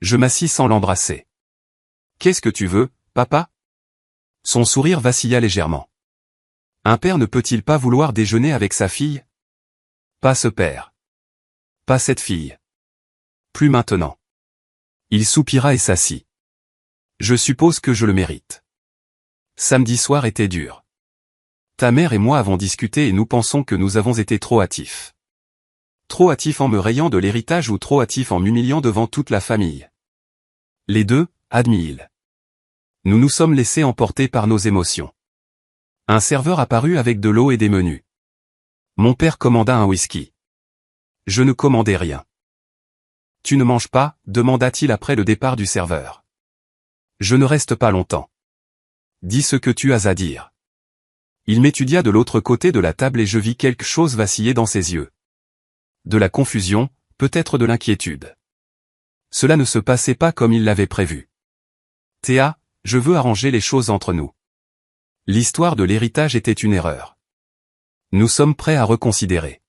Je m'assis sans l'embrasser. Qu'est-ce que tu veux, papa? Son sourire vacilla légèrement. Un père ne peut-il pas vouloir déjeuner avec sa fille? Pas ce père. Pas cette fille. Plus maintenant. Il soupira et s'assit. Je suppose que je le mérite. Samedi soir était dur. Ta mère et moi avons discuté et nous pensons que nous avons été trop hâtifs. Trop hâtif en me rayant de l'héritage ou trop hâtif en m'humiliant devant toute la famille? Les deux, admit-il. Nous nous sommes laissés emporter par nos émotions. Un serveur apparut avec de l'eau et des menus. Mon père commanda un whisky. Je ne commandai rien. Tu ne manges pas, demanda-t-il après le départ du serveur. Je ne reste pas longtemps. Dis ce que tu as à dire. Il m'étudia de l'autre côté de la table et je vis quelque chose vaciller dans ses yeux. De la confusion, peut-être de l'inquiétude. Cela ne se passait pas comme il l'avait prévu. Théa, je veux arranger les choses entre nous. L'histoire de l'héritage était une erreur. Nous sommes prêts à reconsidérer.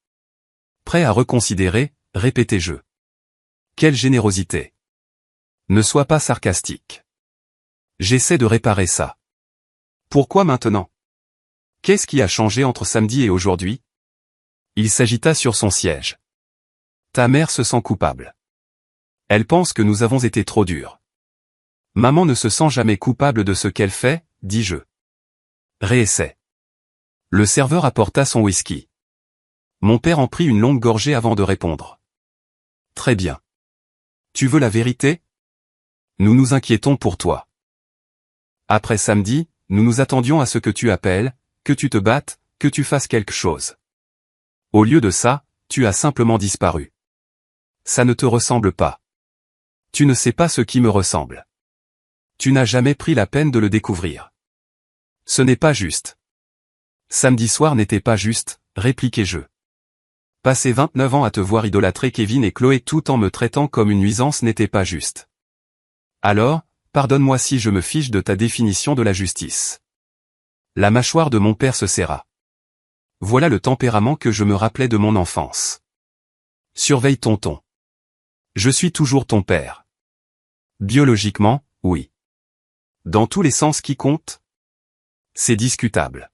Prêts à reconsidérer, répétai-je. Quelle générosité. Ne sois pas sarcastique. J'essaie de réparer ça. Pourquoi maintenant? Qu'est-ce qui a changé entre samedi et aujourd'hui? Il s'agita sur son siège. Ta mère se sent coupable. Elle pense que nous avons été trop durs. Maman ne se sent jamais coupable de ce qu'elle fait, dis-je. Réessaie. Le serveur apporta son whisky. Mon père en prit une longue gorgée avant de répondre. Très bien. Tu veux la vérité? Nous nous inquiétons pour toi. Après samedi, nous nous attendions à ce que tu appelles, que tu te battes, que tu fasses quelque chose. Au lieu de ça, tu as simplement disparu. Ça ne te ressemble pas. Tu ne sais pas ce qui me ressemble. Tu n'as jamais pris la peine de le découvrir. Ce n'est pas juste. Samedi soir n'était pas juste, répliquai-je. Passer 29 ans à te voir idolâtrer Kevin et Chloé tout en me traitant comme une nuisance n'était pas juste. Alors, pardonne-moi si je me fiche de ta définition de la justice. La mâchoire de mon père se serra. Voilà le tempérament que je me rappelais de mon enfance. Surveille ton ton. Je suis toujours ton père. Biologiquement, oui. Dans tous les sens qui comptent? C'est discutable.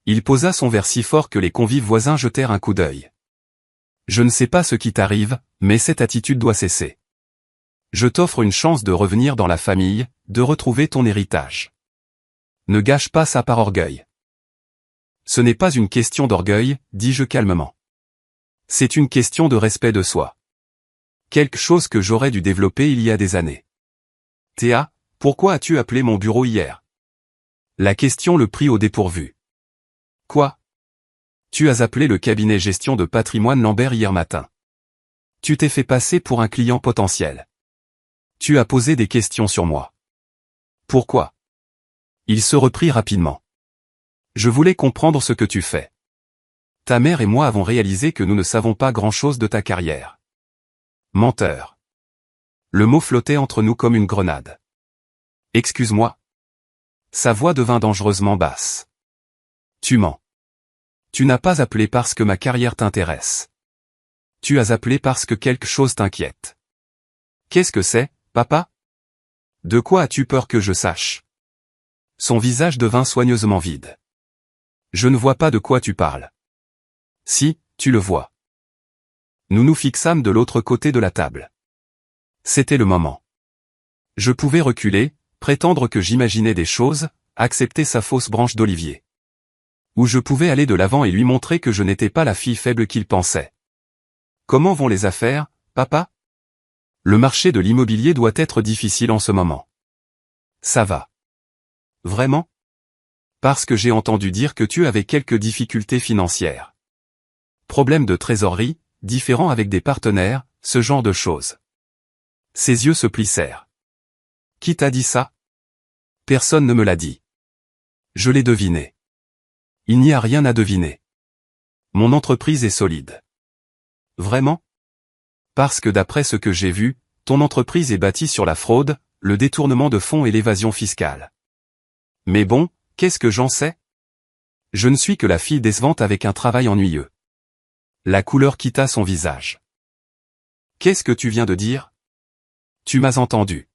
Il posa son verre si fort que les convives voisins jetèrent un coup d'œil. Je ne sais pas ce qui t'arrive, mais cette attitude doit cesser. Je t'offre une chance de revenir dans la famille, de retrouver ton héritage. Ne gâche pas ça par orgueil. Ce n'est pas une question d'orgueil, dis-je calmement. C'est une question de respect de soi. Quelque chose que j'aurais dû développer il y a des années. Théa, pourquoi as-tu appelé mon bureau hier? La question le prit au dépourvu. Quoi? Tu as appelé le cabinet gestion de patrimoine Lambert hier matin. Tu t'es fait passer pour un client potentiel. Tu as posé des questions sur moi. Pourquoi? Il se reprit rapidement. Je voulais comprendre ce que tu fais. Ta mère et moi avons réalisé que nous ne savons pas grand-chose de ta carrière. Menteur. Le mot flottait entre nous comme une grenade. Excuse-moi. Sa voix devint dangereusement basse. Tu mens. Tu n'as pas appelé parce que ma carrière t'intéresse. Tu as appelé parce que quelque chose t'inquiète. Qu'est-ce que c'est, papa? De quoi as-tu peur que je sache? Son visage devint soigneusement vide. Je ne vois pas de quoi tu parles. Si, tu le vois. Nous nous fixâmes de l'autre côté de la table. C'était le moment. Je pouvais reculer, prétendre que j'imaginais des choses, accepter sa fausse branche d'olivier. Ou je pouvais aller de l'avant et lui montrer que je n'étais pas la fille faible qu'il pensait. Comment vont les affaires, papa? Le marché de l'immobilier doit être difficile en ce moment. Ça va. Vraiment? Parce que j'ai entendu dire que tu avais quelques difficultés financières. Problème de trésorerie, différends avec des partenaires, ce genre de choses. Ses yeux se plissèrent. Qui t'a dit ça? Personne ne me l'a dit. Je l'ai deviné. Il n'y a rien à deviner. Mon entreprise est solide. Vraiment? Parce que d'après ce que j'ai vu, ton entreprise est bâtie sur la fraude, le détournement de fonds et l'évasion fiscale. Mais bon, qu'est-ce que j'en sais? Je ne suis que la fille décevante avec un travail ennuyeux. La couleur quitta son visage. Qu'est-ce que tu viens de dire? Tu m'as entendu.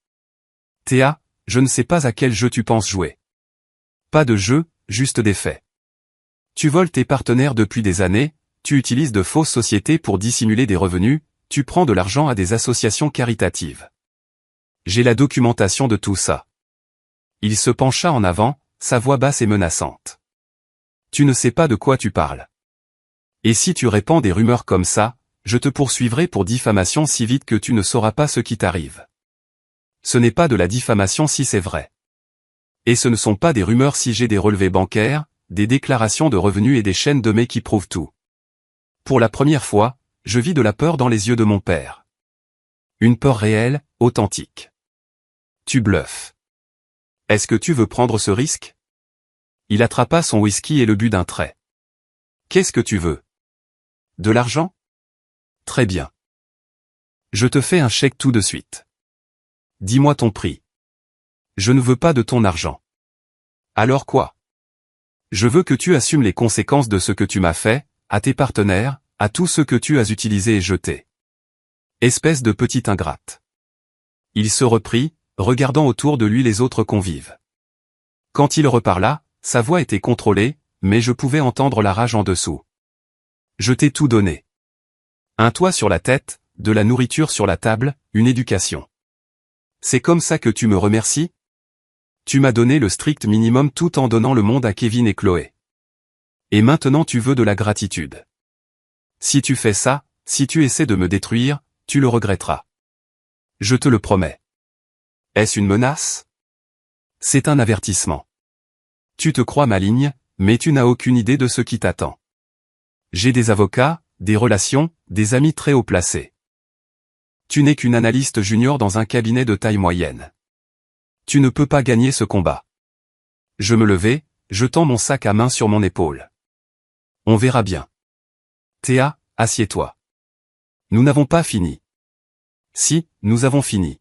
Théa, je ne sais pas à quel jeu tu penses jouer. Pas de jeu, juste des faits. Tu voles tes partenaires depuis des années, tu utilises de fausses sociétés pour dissimuler des revenus, tu prends de l'argent à des associations caritatives. J'ai la documentation de tout ça. Il se pencha en avant, sa voix basse et menaçante. Tu ne sais pas de quoi tu parles. Et si tu répands des rumeurs comme ça, je te poursuivrai pour diffamation si vite que tu ne sauras pas ce qui t'arrive. Ce n'est pas de la diffamation si c'est vrai. Et ce ne sont pas des rumeurs si j'ai des relevés bancaires, des déclarations de revenus et des chaînes de mails qui prouvent tout. Pour la première fois, je vis de la peur dans les yeux de mon père. Une peur réelle, authentique. Tu bluffes. Est-ce que tu veux prendre ce risque? Il attrapa son whisky et le but d'un trait. Qu'est-ce que tu veux? De l'argent? Très bien. Je te fais un chèque tout de suite. Dis-moi ton prix. Je ne veux pas de ton argent. Alors quoi? Je veux que tu assumes les conséquences de ce que tu m'as fait, à tes partenaires, à tous ceux que tu as utilisés et jetés. Espèce de petite ingrate. Il se reprit, regardant autour de lui les autres convives. Quand il reparla, sa voix était contrôlée, mais je pouvais entendre la rage en dessous. Je t'ai tout donné. Un toit sur la tête, de la nourriture sur la table, une éducation. C'est comme ça que tu me remercies? Tu m'as donné le strict minimum tout en donnant le monde à Kevin et Chloé. Et maintenant tu veux de la gratitude. Si tu fais ça, si tu essaies de me détruire, tu le regretteras. Je te le promets. Est-ce une menace? C'est un avertissement. Tu te crois maligne, mais tu n'as aucune idée de ce qui t'attend. J'ai des avocats, des relations, des amis très haut placés. Tu n'es qu'une analyste junior dans un cabinet de taille moyenne. Tu ne peux pas gagner ce combat. Je me levai, jetant mon sac à main sur mon épaule. On verra bien. Théa, assieds-toi. Nous n'avons pas fini. Si, nous avons fini.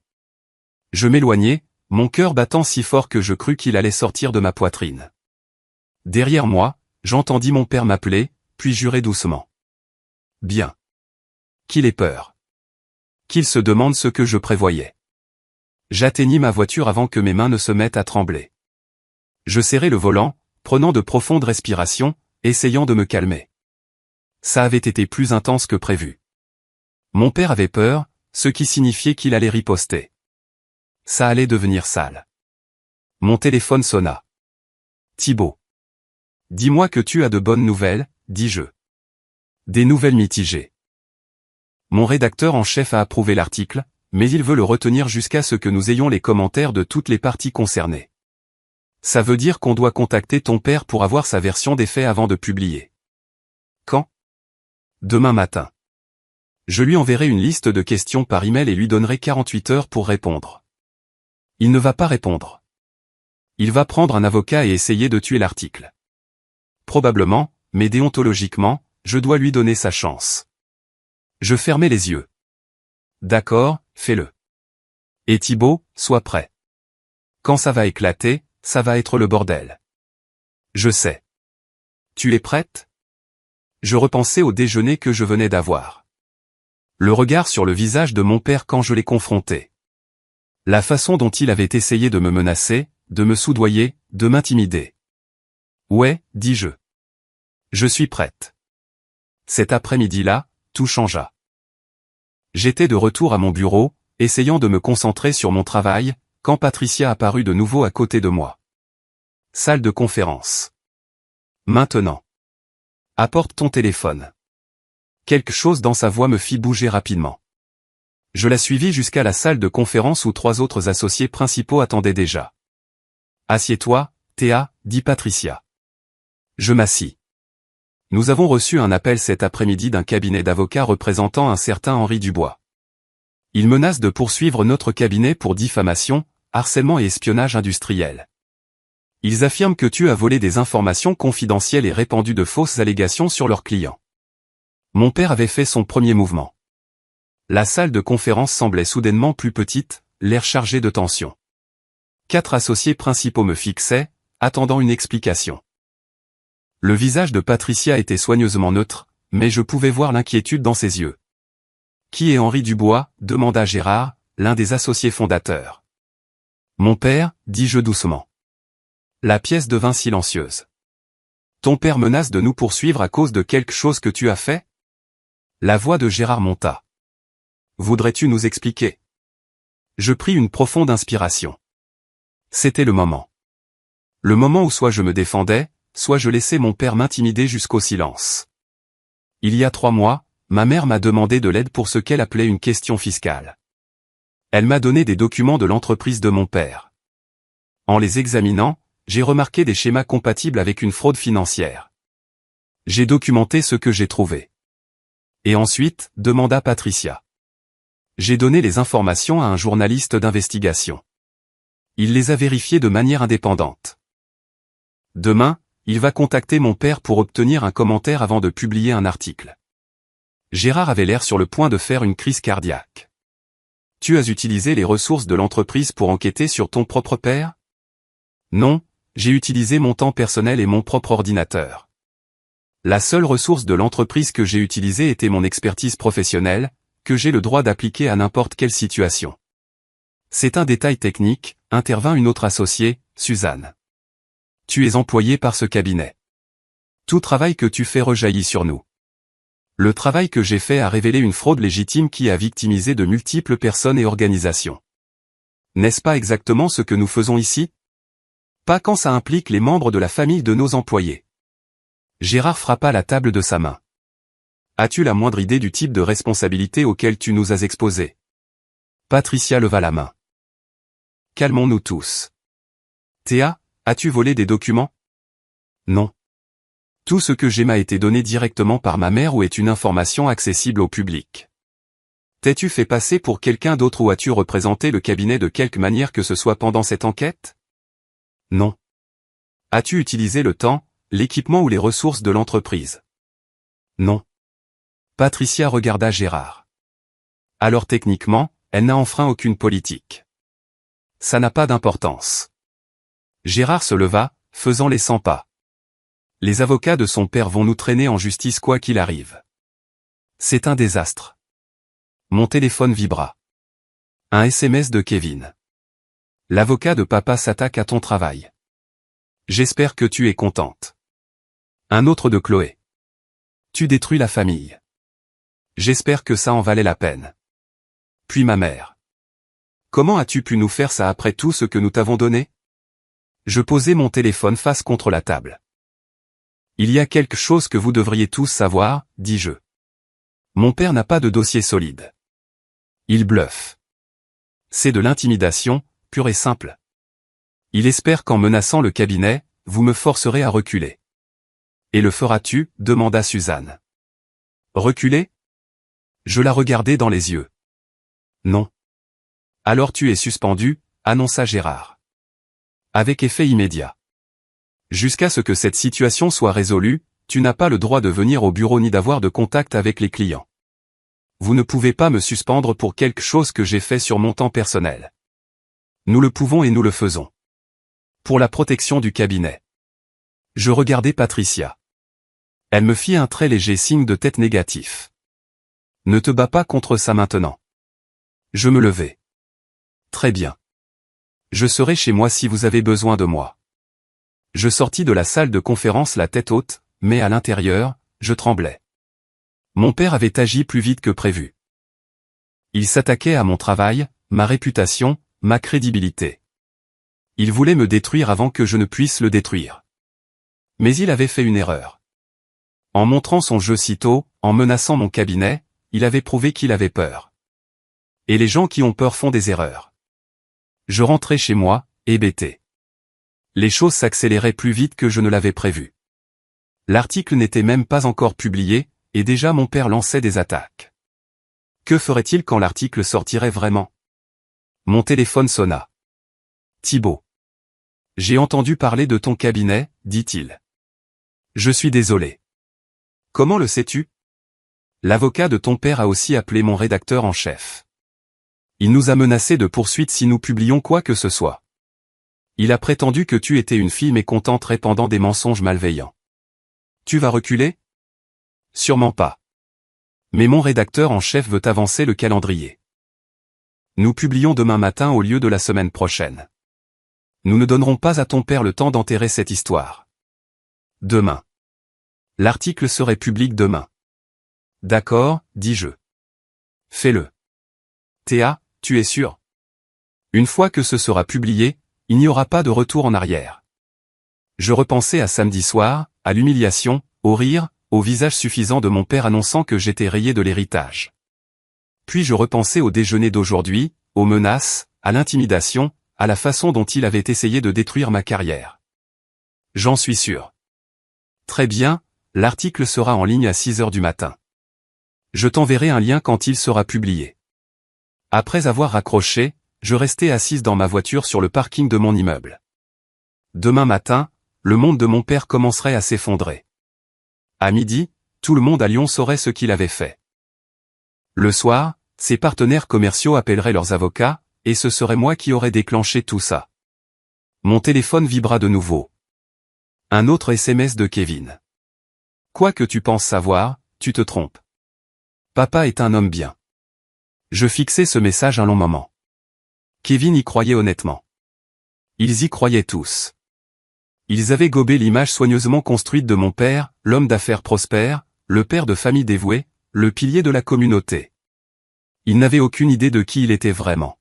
Je m'éloignai, mon cœur battant si fort que je crus qu'il allait sortir de ma poitrine. Derrière moi, j'entendis mon père m'appeler, puis jurer doucement. Bien. Qu'il ait peur. Qu'il se demande ce que je prévoyais. J'atteignis ma voiture avant que mes mains ne se mettent à trembler. Je serrai le volant, prenant de profondes respirations, essayant de me calmer. Ça avait été plus intense que prévu. Mon père avait peur, ce qui signifiait qu'il allait riposter. Ça allait devenir sale. Mon téléphone sonna. Thibaut. Dis-moi que tu as de bonnes nouvelles, dis-je. Des nouvelles mitigées. Mon rédacteur en chef a approuvé l'article, mais il veut le retenir jusqu'à ce que nous ayons les commentaires de toutes les parties concernées. Ça veut dire qu'on doit contacter ton père pour avoir sa version des faits avant de publier. Quand? Demain matin. Je lui enverrai une liste de questions par email et lui donnerai 48 heures pour répondre. Il ne va pas répondre. Il va prendre un avocat et essayer de tuer l'article. Probablement, mais déontologiquement, je dois lui donner sa chance. Je fermai les yeux. D'accord, fais-le. Et Thibaut, sois prêt. Quand ça va éclater, ça va être le bordel. Je sais. Tu es prête? Je repensais au déjeuner que je venais d'avoir. Le regard sur le visage de mon père quand je l'ai confronté. La façon dont il avait essayé de me menacer, de me soudoyer, de m'intimider. Ouais, dis-je. Je suis prête. Cet après-midi-là, tout changea. J'étais de retour à mon bureau, essayant de me concentrer sur mon travail, quand Patricia apparut de nouveau à côté de moi. Salle de conférence. Maintenant. Apporte ton téléphone. Quelque chose dans sa voix me fit bouger rapidement. Je la suivis jusqu'à la salle de conférence où 3 autres associés principaux attendaient déjà. Assieds-toi, Théa, dit Patricia. Je m'assis. Nous avons reçu un appel cet après-midi d'un cabinet d'avocats représentant un certain Henri Dubois. Il menace de poursuivre notre cabinet pour diffamation, harcèlement et espionnage industriel. Ils affirment que tu as volé des informations confidentielles et répandu de fausses allégations sur leurs clients. Mon père avait fait son premier mouvement. La salle de conférence semblait soudainement plus petite, l'air chargé de tension. 4 associés principaux me fixaient, attendant une explication. Le visage de Patricia était soigneusement neutre, mais je pouvais voir l'inquiétude dans ses yeux. Qui est Henri Dubois? Demanda Gérard, l'un des associés fondateurs. Mon père, dis-je doucement. La pièce devint silencieuse. Ton père menace de nous poursuivre à cause de quelque chose que tu as fait? La voix de Gérard monta. Voudrais-tu nous expliquer? Je pris une profonde inspiration. C'était le moment. Le moment où soit je me défendais, soit je laissais mon père m'intimider jusqu'au silence. Il y a 3 mois, ma mère m'a demandé de l'aide pour ce qu'elle appelait une question fiscale. Elle m'a donné des documents de l'entreprise de mon père. En les examinant, j'ai remarqué des schémas compatibles avec une fraude financière. J'ai documenté ce que j'ai trouvé. Et ensuite, demanda Patricia. J'ai donné les informations à un journaliste d'investigation. Il les a vérifiées de manière indépendante. Demain, il va contacter mon père pour obtenir un commentaire avant de publier un article. Gérard avait l'air sur le point de faire une crise cardiaque. Tu as utilisé les ressources de l'entreprise pour enquêter sur ton propre père? Non, j'ai utilisé mon temps personnel et mon propre ordinateur. La seule ressource de l'entreprise que j'ai utilisée était mon expertise professionnelle, que j'ai le droit d'appliquer à n'importe quelle situation. C'est un détail technique, intervint une autre associée, Suzanne. Tu es employé par ce cabinet. Tout travail que tu fais rejaillit sur nous. Le travail que j'ai fait a révélé une fraude légitime qui a victimisé de multiples personnes et organisations. N'est-ce pas exactement ce que nous faisons ici? Pas quand ça implique les membres de la famille de nos employés. Gérard frappa la table de sa main. As-tu la moindre idée du type de responsabilité auquel tu nous as exposés? Patricia leva la main. Calmons-nous tous. Théa, as-tu volé des documents? Non. Tout ce que j'ai m'a été donné directement par ma mère ou est une information accessible au public. T'es-tu fait passer pour quelqu'un d'autre ou as-tu représenté le cabinet de quelque manière que ce soit pendant cette enquête? Non. As-tu utilisé le temps, l'équipement ou les ressources de l'entreprise? Non. Patricia regarda Gérard. Alors techniquement, elle n'a enfreint aucune politique. Ça n'a pas d'importance. Gérard se leva, faisant les 100 pas. Les avocats de son père vont nous traîner en justice quoi qu'il arrive. C'est un désastre. Mon téléphone vibra. Un SMS de Kevin. L'avocat de papa s'attaque à ton travail. J'espère que tu es contente. Un autre de Chloé. Tu détruis la famille. J'espère que ça en valait la peine. Puis ma mère. Comment as-tu pu nous faire ça après tout ce que nous t'avons donné? Je posai mon téléphone face contre la table. Il y a quelque chose que vous devriez tous savoir, dis-je. Mon père n'a pas de dossier solide. Il bluffe. C'est de l'intimidation, pure et simple. Il espère qu'en menaçant le cabinet, vous me forcerez à reculer. Et le feras-tu? Demanda Suzanne. Reculer? Je la regardai dans les yeux. Non. Alors tu es suspendu, annonça Gérard. Avec effet immédiat. Jusqu'à ce que cette situation soit résolue, tu n'as pas le droit de venir au bureau ni d'avoir de contact avec les clients. Vous ne pouvez pas me suspendre pour quelque chose que j'ai fait sur mon temps personnel. Nous le pouvons et nous le faisons. Pour la protection du cabinet. Je regardai Patricia. Elle me fit un très léger signe de tête négatif. Ne te bats pas contre ça maintenant. Je me levai. Très bien. Je serai chez moi si vous avez besoin de moi. Je sortis de la salle de conférence la tête haute, mais à l'intérieur, je tremblais. Mon père avait agi plus vite que prévu. Il s'attaquait à mon travail, ma réputation, ma crédibilité. Il voulait me détruire avant que je ne puisse le détruire. Mais il avait fait une erreur. En montrant son jeu si tôt, en menaçant mon cabinet, il avait prouvé qu'il avait peur. Et les gens qui ont peur font des erreurs. Je rentrai chez moi, hébété. Les choses s'accéléraient plus vite que je ne l'avais prévu. L'article n'était même pas encore publié, et déjà mon père lançait des attaques. Que ferait-il quand l'article sortirait vraiment? Mon téléphone sonna. Thibault. J'ai entendu parler de ton cabinet, dit-il. Je suis désolé. Comment le sais-tu? L'avocat de ton père a aussi appelé mon rédacteur en chef. Il nous a menacés de poursuites si nous publions quoi que ce soit. Il a prétendu que tu étais une fille mécontente répandant des mensonges malveillants. Tu vas reculer? Sûrement pas. Mais mon rédacteur en chef veut avancer le calendrier. Nous publions demain matin au lieu de la semaine prochaine. Nous ne donnerons pas à ton père le temps d'enterrer cette histoire. Demain. L'article serait public demain. D'accord, dis-je. Fais-le. Théa, tu es sûre? Une fois que ce sera publié, il n'y aura pas de retour en arrière. Je repensais à samedi soir, à l'humiliation, au rire, au visage suffisant de mon père annonçant que j'étais rayé de l'héritage. Puis je repensais au déjeuner d'aujourd'hui, aux menaces, à l'intimidation, à la façon dont il avait essayé de détruire ma carrière. J'en suis sûr. Très bien, l'article sera en ligne à 6 heures du matin. Je t'enverrai un lien quand il sera publié. Après avoir raccroché, je restais assise dans ma voiture sur le parking de mon immeuble. Demain matin, le monde de mon père commencerait à s'effondrer. À midi, tout le monde à Lyon saurait ce qu'il avait fait. Le soir, ses partenaires commerciaux appelleraient leurs avocats, et ce serait moi qui aurais déclenché tout ça. Mon téléphone vibra de nouveau. Un autre SMS de Kevin. Quoi que tu penses savoir, tu te trompes. Papa est un homme bien. Je fixais ce message un long moment. Kevin y croyait honnêtement. Ils y croyaient tous. Ils avaient gobé l'image soigneusement construite de mon père, l'homme d'affaires prospère, le père de famille dévoué, le pilier de la communauté. Ils n'avaient aucune idée de qui il était vraiment.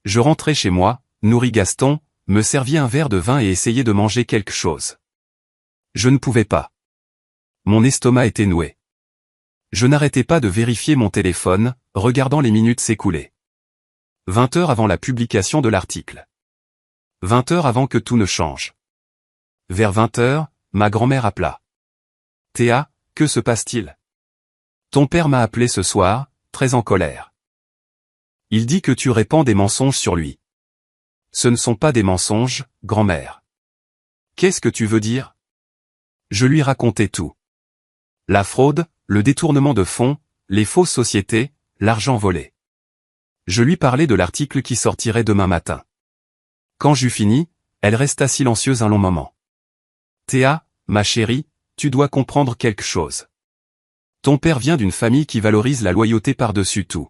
Je rentrais chez moi, nourris Gaston, me servis un verre de vin et essayais de manger quelque chose. Je ne pouvais pas. Mon estomac était noué. Je n'arrêtais pas de vérifier mon téléphone, regardant les minutes s'écouler. 20 heures avant la publication de l'article. 20 heures avant que tout ne change. Vers 20 heures, ma grand-mère appela. Théa, que se passe-t-il? Ton père m'a appelé ce soir, très en colère. Il dit que tu répands des mensonges sur lui. Ce ne sont pas des mensonges, grand-mère. Qu'est-ce que tu veux dire? Je lui racontais tout. La fraude, le détournement de fonds, les fausses sociétés, l'argent volé. Je lui parlais de l'article qui sortirait demain matin. Quand j'eus fini, elle resta silencieuse un long moment. Théa, ma chérie, tu dois comprendre quelque chose. Ton père vient d'une famille qui valorise la loyauté par-dessus tout.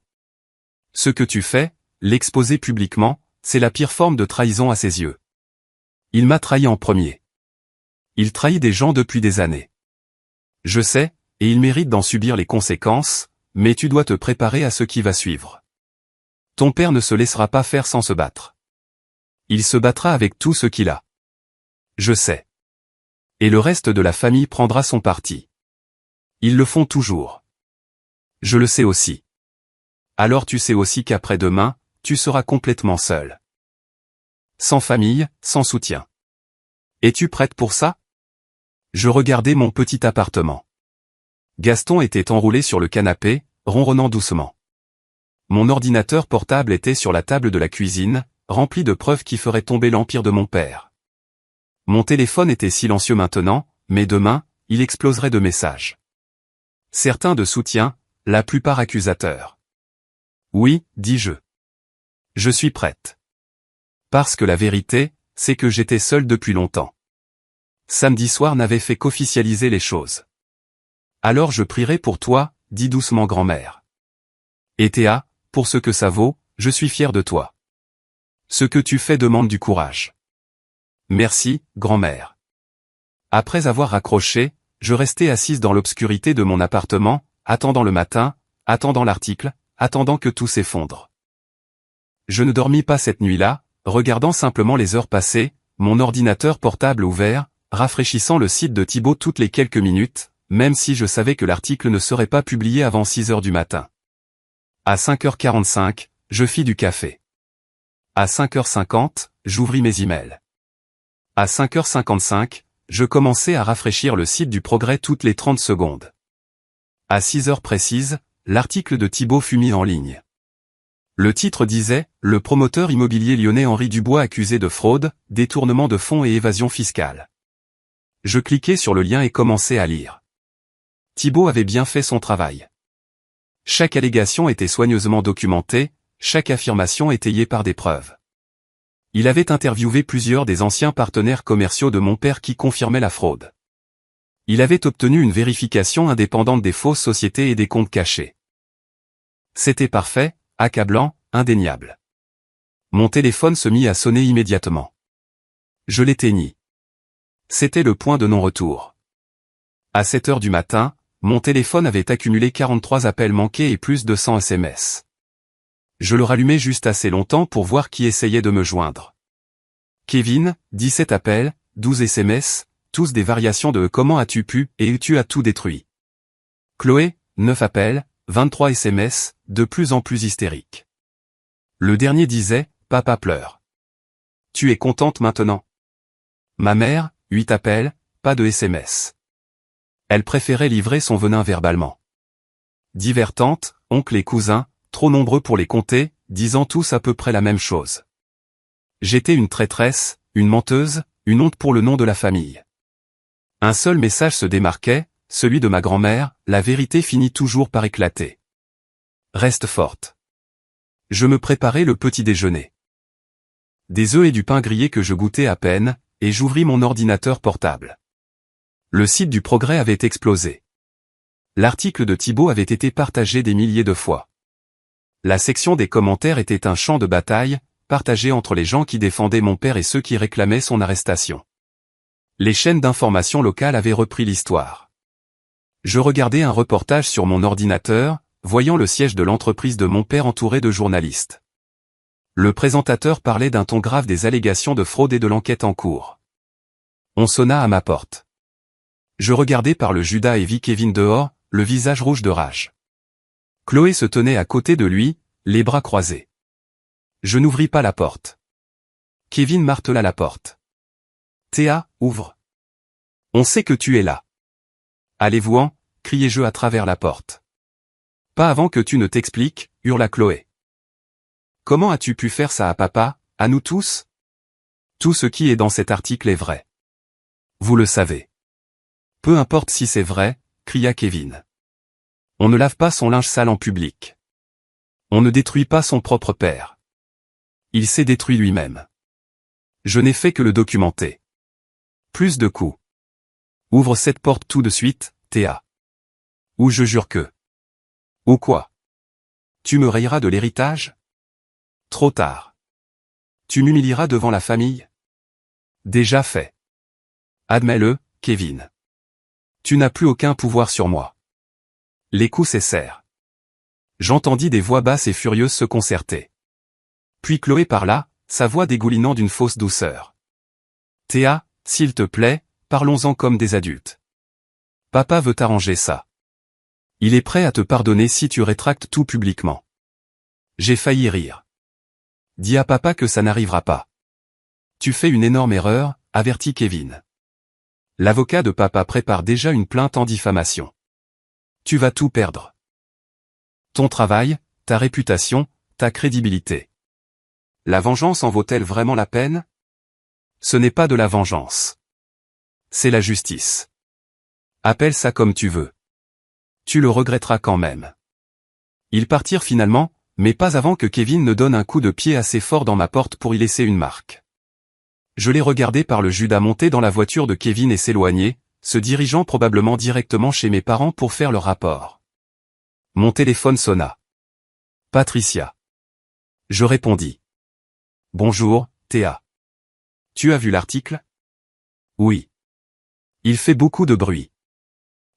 Ce que tu fais, l'exposer publiquement, c'est la pire forme de trahison à ses yeux. Il m'a trahi en premier. Il trahit des gens depuis des années. Je sais, et il mérite d'en subir les conséquences, mais tu dois te préparer à ce qui va suivre. Ton père ne se laissera pas faire sans se battre. Il se battra avec tout ce qu'il a. Je sais. Et le reste de la famille prendra son parti. Ils le font toujours. Je le sais aussi. Alors tu sais aussi qu'après-demain, tu seras complètement seul. Sans famille, sans soutien. Es-tu prête pour ça? Je regardais mon petit appartement. Gaston était enroulé sur le canapé, ronronnant doucement. Mon ordinateur portable était sur la table de la cuisine, rempli de preuves qui feraient tomber l'empire de mon père. Mon téléphone était silencieux maintenant, mais demain, il exploserait de messages. Certains de soutien, la plupart accusateurs. Oui, dis-je. Je suis prête. Parce que la vérité, c'est que j'étais seul depuis longtemps. Samedi soir n'avait fait qu'officialiser les choses. Alors je prierai pour toi, dit doucement grand-mère. Et Théa, pour ce que ça vaut, je suis fier de toi. Ce que tu fais demande du courage. Merci, grand-mère. Après avoir raccroché, je restais assise dans l'obscurité de mon appartement, attendant le matin, attendant l'article, attendant que tout s'effondre. Je ne dormis pas cette nuit-là, regardant simplement les heures passées, mon ordinateur portable ouvert, rafraîchissant le site de Thibaut toutes les quelques minutes, même si je savais que l'article ne serait pas publié avant 6 heures du matin. À 5h45, je fis du café. À 5h50, j'ouvris mes emails. À 5h55, je commençais à rafraîchir le site du Progrès toutes les 30 secondes. À 6 heures précises, l'article de Thibaut fut mis en ligne. Le titre disait « Le promoteur immobilier lyonnais Henri Dubois accusé de fraude, détournement de fonds et évasion fiscale ». Je cliquai sur le lien et commençai à lire. Thibaut avait bien fait son travail. Chaque allégation était soigneusement documentée, chaque affirmation étayée par des preuves. Il avait interviewé plusieurs des anciens partenaires commerciaux de mon père qui confirmaient la fraude. Il avait obtenu une vérification indépendante des fausses sociétés et des comptes cachés. C'était parfait, accablant, indéniable. Mon téléphone se mit à sonner immédiatement. Je l'éteignis. C'était le point de non-retour. À 7 heures du matin, mon téléphone avait accumulé 43 appels manqués et plus de 100 SMS. Je le rallumai juste assez longtemps pour voir qui essayait de me joindre. Kevin, 17 appels, 12 SMS, tous des variations de « Comment as-tu pu » et « Tu as tout détruit ». Chloé, 9 appels, 23 SMS, de plus en plus hystérique. Le dernier disait « Papa pleure. Tu es contente maintenant ?» Ma mère, 8 appels, pas de SMS. Elle préférait livrer son venin verbalement. Divers tantes, oncles et cousins, trop nombreux pour les compter, disant tous à peu près la même chose. J'étais une traîtresse, une menteuse, une honte pour le nom de la famille. Un seul message se démarquait, celui de ma grand-mère, la vérité finit toujours par éclater. Reste forte. Je me préparais le petit déjeuner. Des œufs et du pain grillé que je goûtais à peine, et j'ouvris mon ordinateur portable. Le site du Progrès avait explosé. L'article de Thibault avait été partagé des milliers de fois. La section des commentaires était un champ de bataille, partagé entre les gens qui défendaient mon père et ceux qui réclamaient son arrestation. Les chaînes d'information locales avaient repris l'histoire. Je regardais un reportage sur mon ordinateur, voyant le siège de l'entreprise de mon père entouré de journalistes. Le présentateur parlait d'un ton grave des allégations de fraude et de l'enquête en cours. On sonna à ma porte. Je regardais par le Judas et vis Kevin dehors, le visage rouge de rage. Chloé se tenait à côté de lui, les bras croisés. Je n'ouvris pas la porte. Kevin martela la porte. Théa, ouvre. On sait que tu es là. Allez-vous-en, criai-je à travers la porte. Pas avant que tu ne t'expliques, hurla Chloé. Comment as-tu pu faire ça à papa, à nous tous? Tout ce qui est dans cet article est vrai. Vous le savez. Peu importe si c'est vrai, cria Kevin. On ne lave pas son linge sale en public. On ne détruit pas son propre père. Il s'est détruit lui-même. Je n'ai fait que le documenter. Plus de coups. Ouvre cette porte tout de suite, Théa. Ou je jure que. Ou quoi? Tu me rayeras de l'héritage? Trop tard. Tu m'humilieras devant la famille? Déjà fait. Admets-le, Kevin. Tu n'as plus aucun pouvoir sur moi. Les coups cessèrent. J'entendis des voix basses et furieuses se concerter. Puis Chloé parla, sa voix dégoulinant d'une fausse douceur. Théa, s'il te plaît, parlons-en comme des adultes. Papa veut arranger ça. Il est prêt à te pardonner si tu rétractes tout publiquement. J'ai failli rire. Dis à papa que ça n'arrivera pas. Tu fais une énorme erreur, avertit Kevin. L'avocat de papa prépare déjà une plainte en diffamation. Tu vas tout perdre. Ton travail, ta réputation, ta crédibilité. La vengeance en vaut-elle vraiment la peine? Ce n'est pas de la vengeance. C'est la justice. Appelle ça comme tu veux. Tu le regretteras quand même. Ils partirent finalement, mais pas avant que Kevin ne donne un coup de pied assez fort dans ma porte pour y laisser une marque. Je l'ai regardé par le Judas monter dans la voiture de Kevin et s'éloigner, se dirigeant probablement directement chez mes parents pour faire le rapport. Mon téléphone sonna. Patricia. Je répondis. Bonjour, Théa. Tu as vu l'article? Oui. Il fait beaucoup de bruit.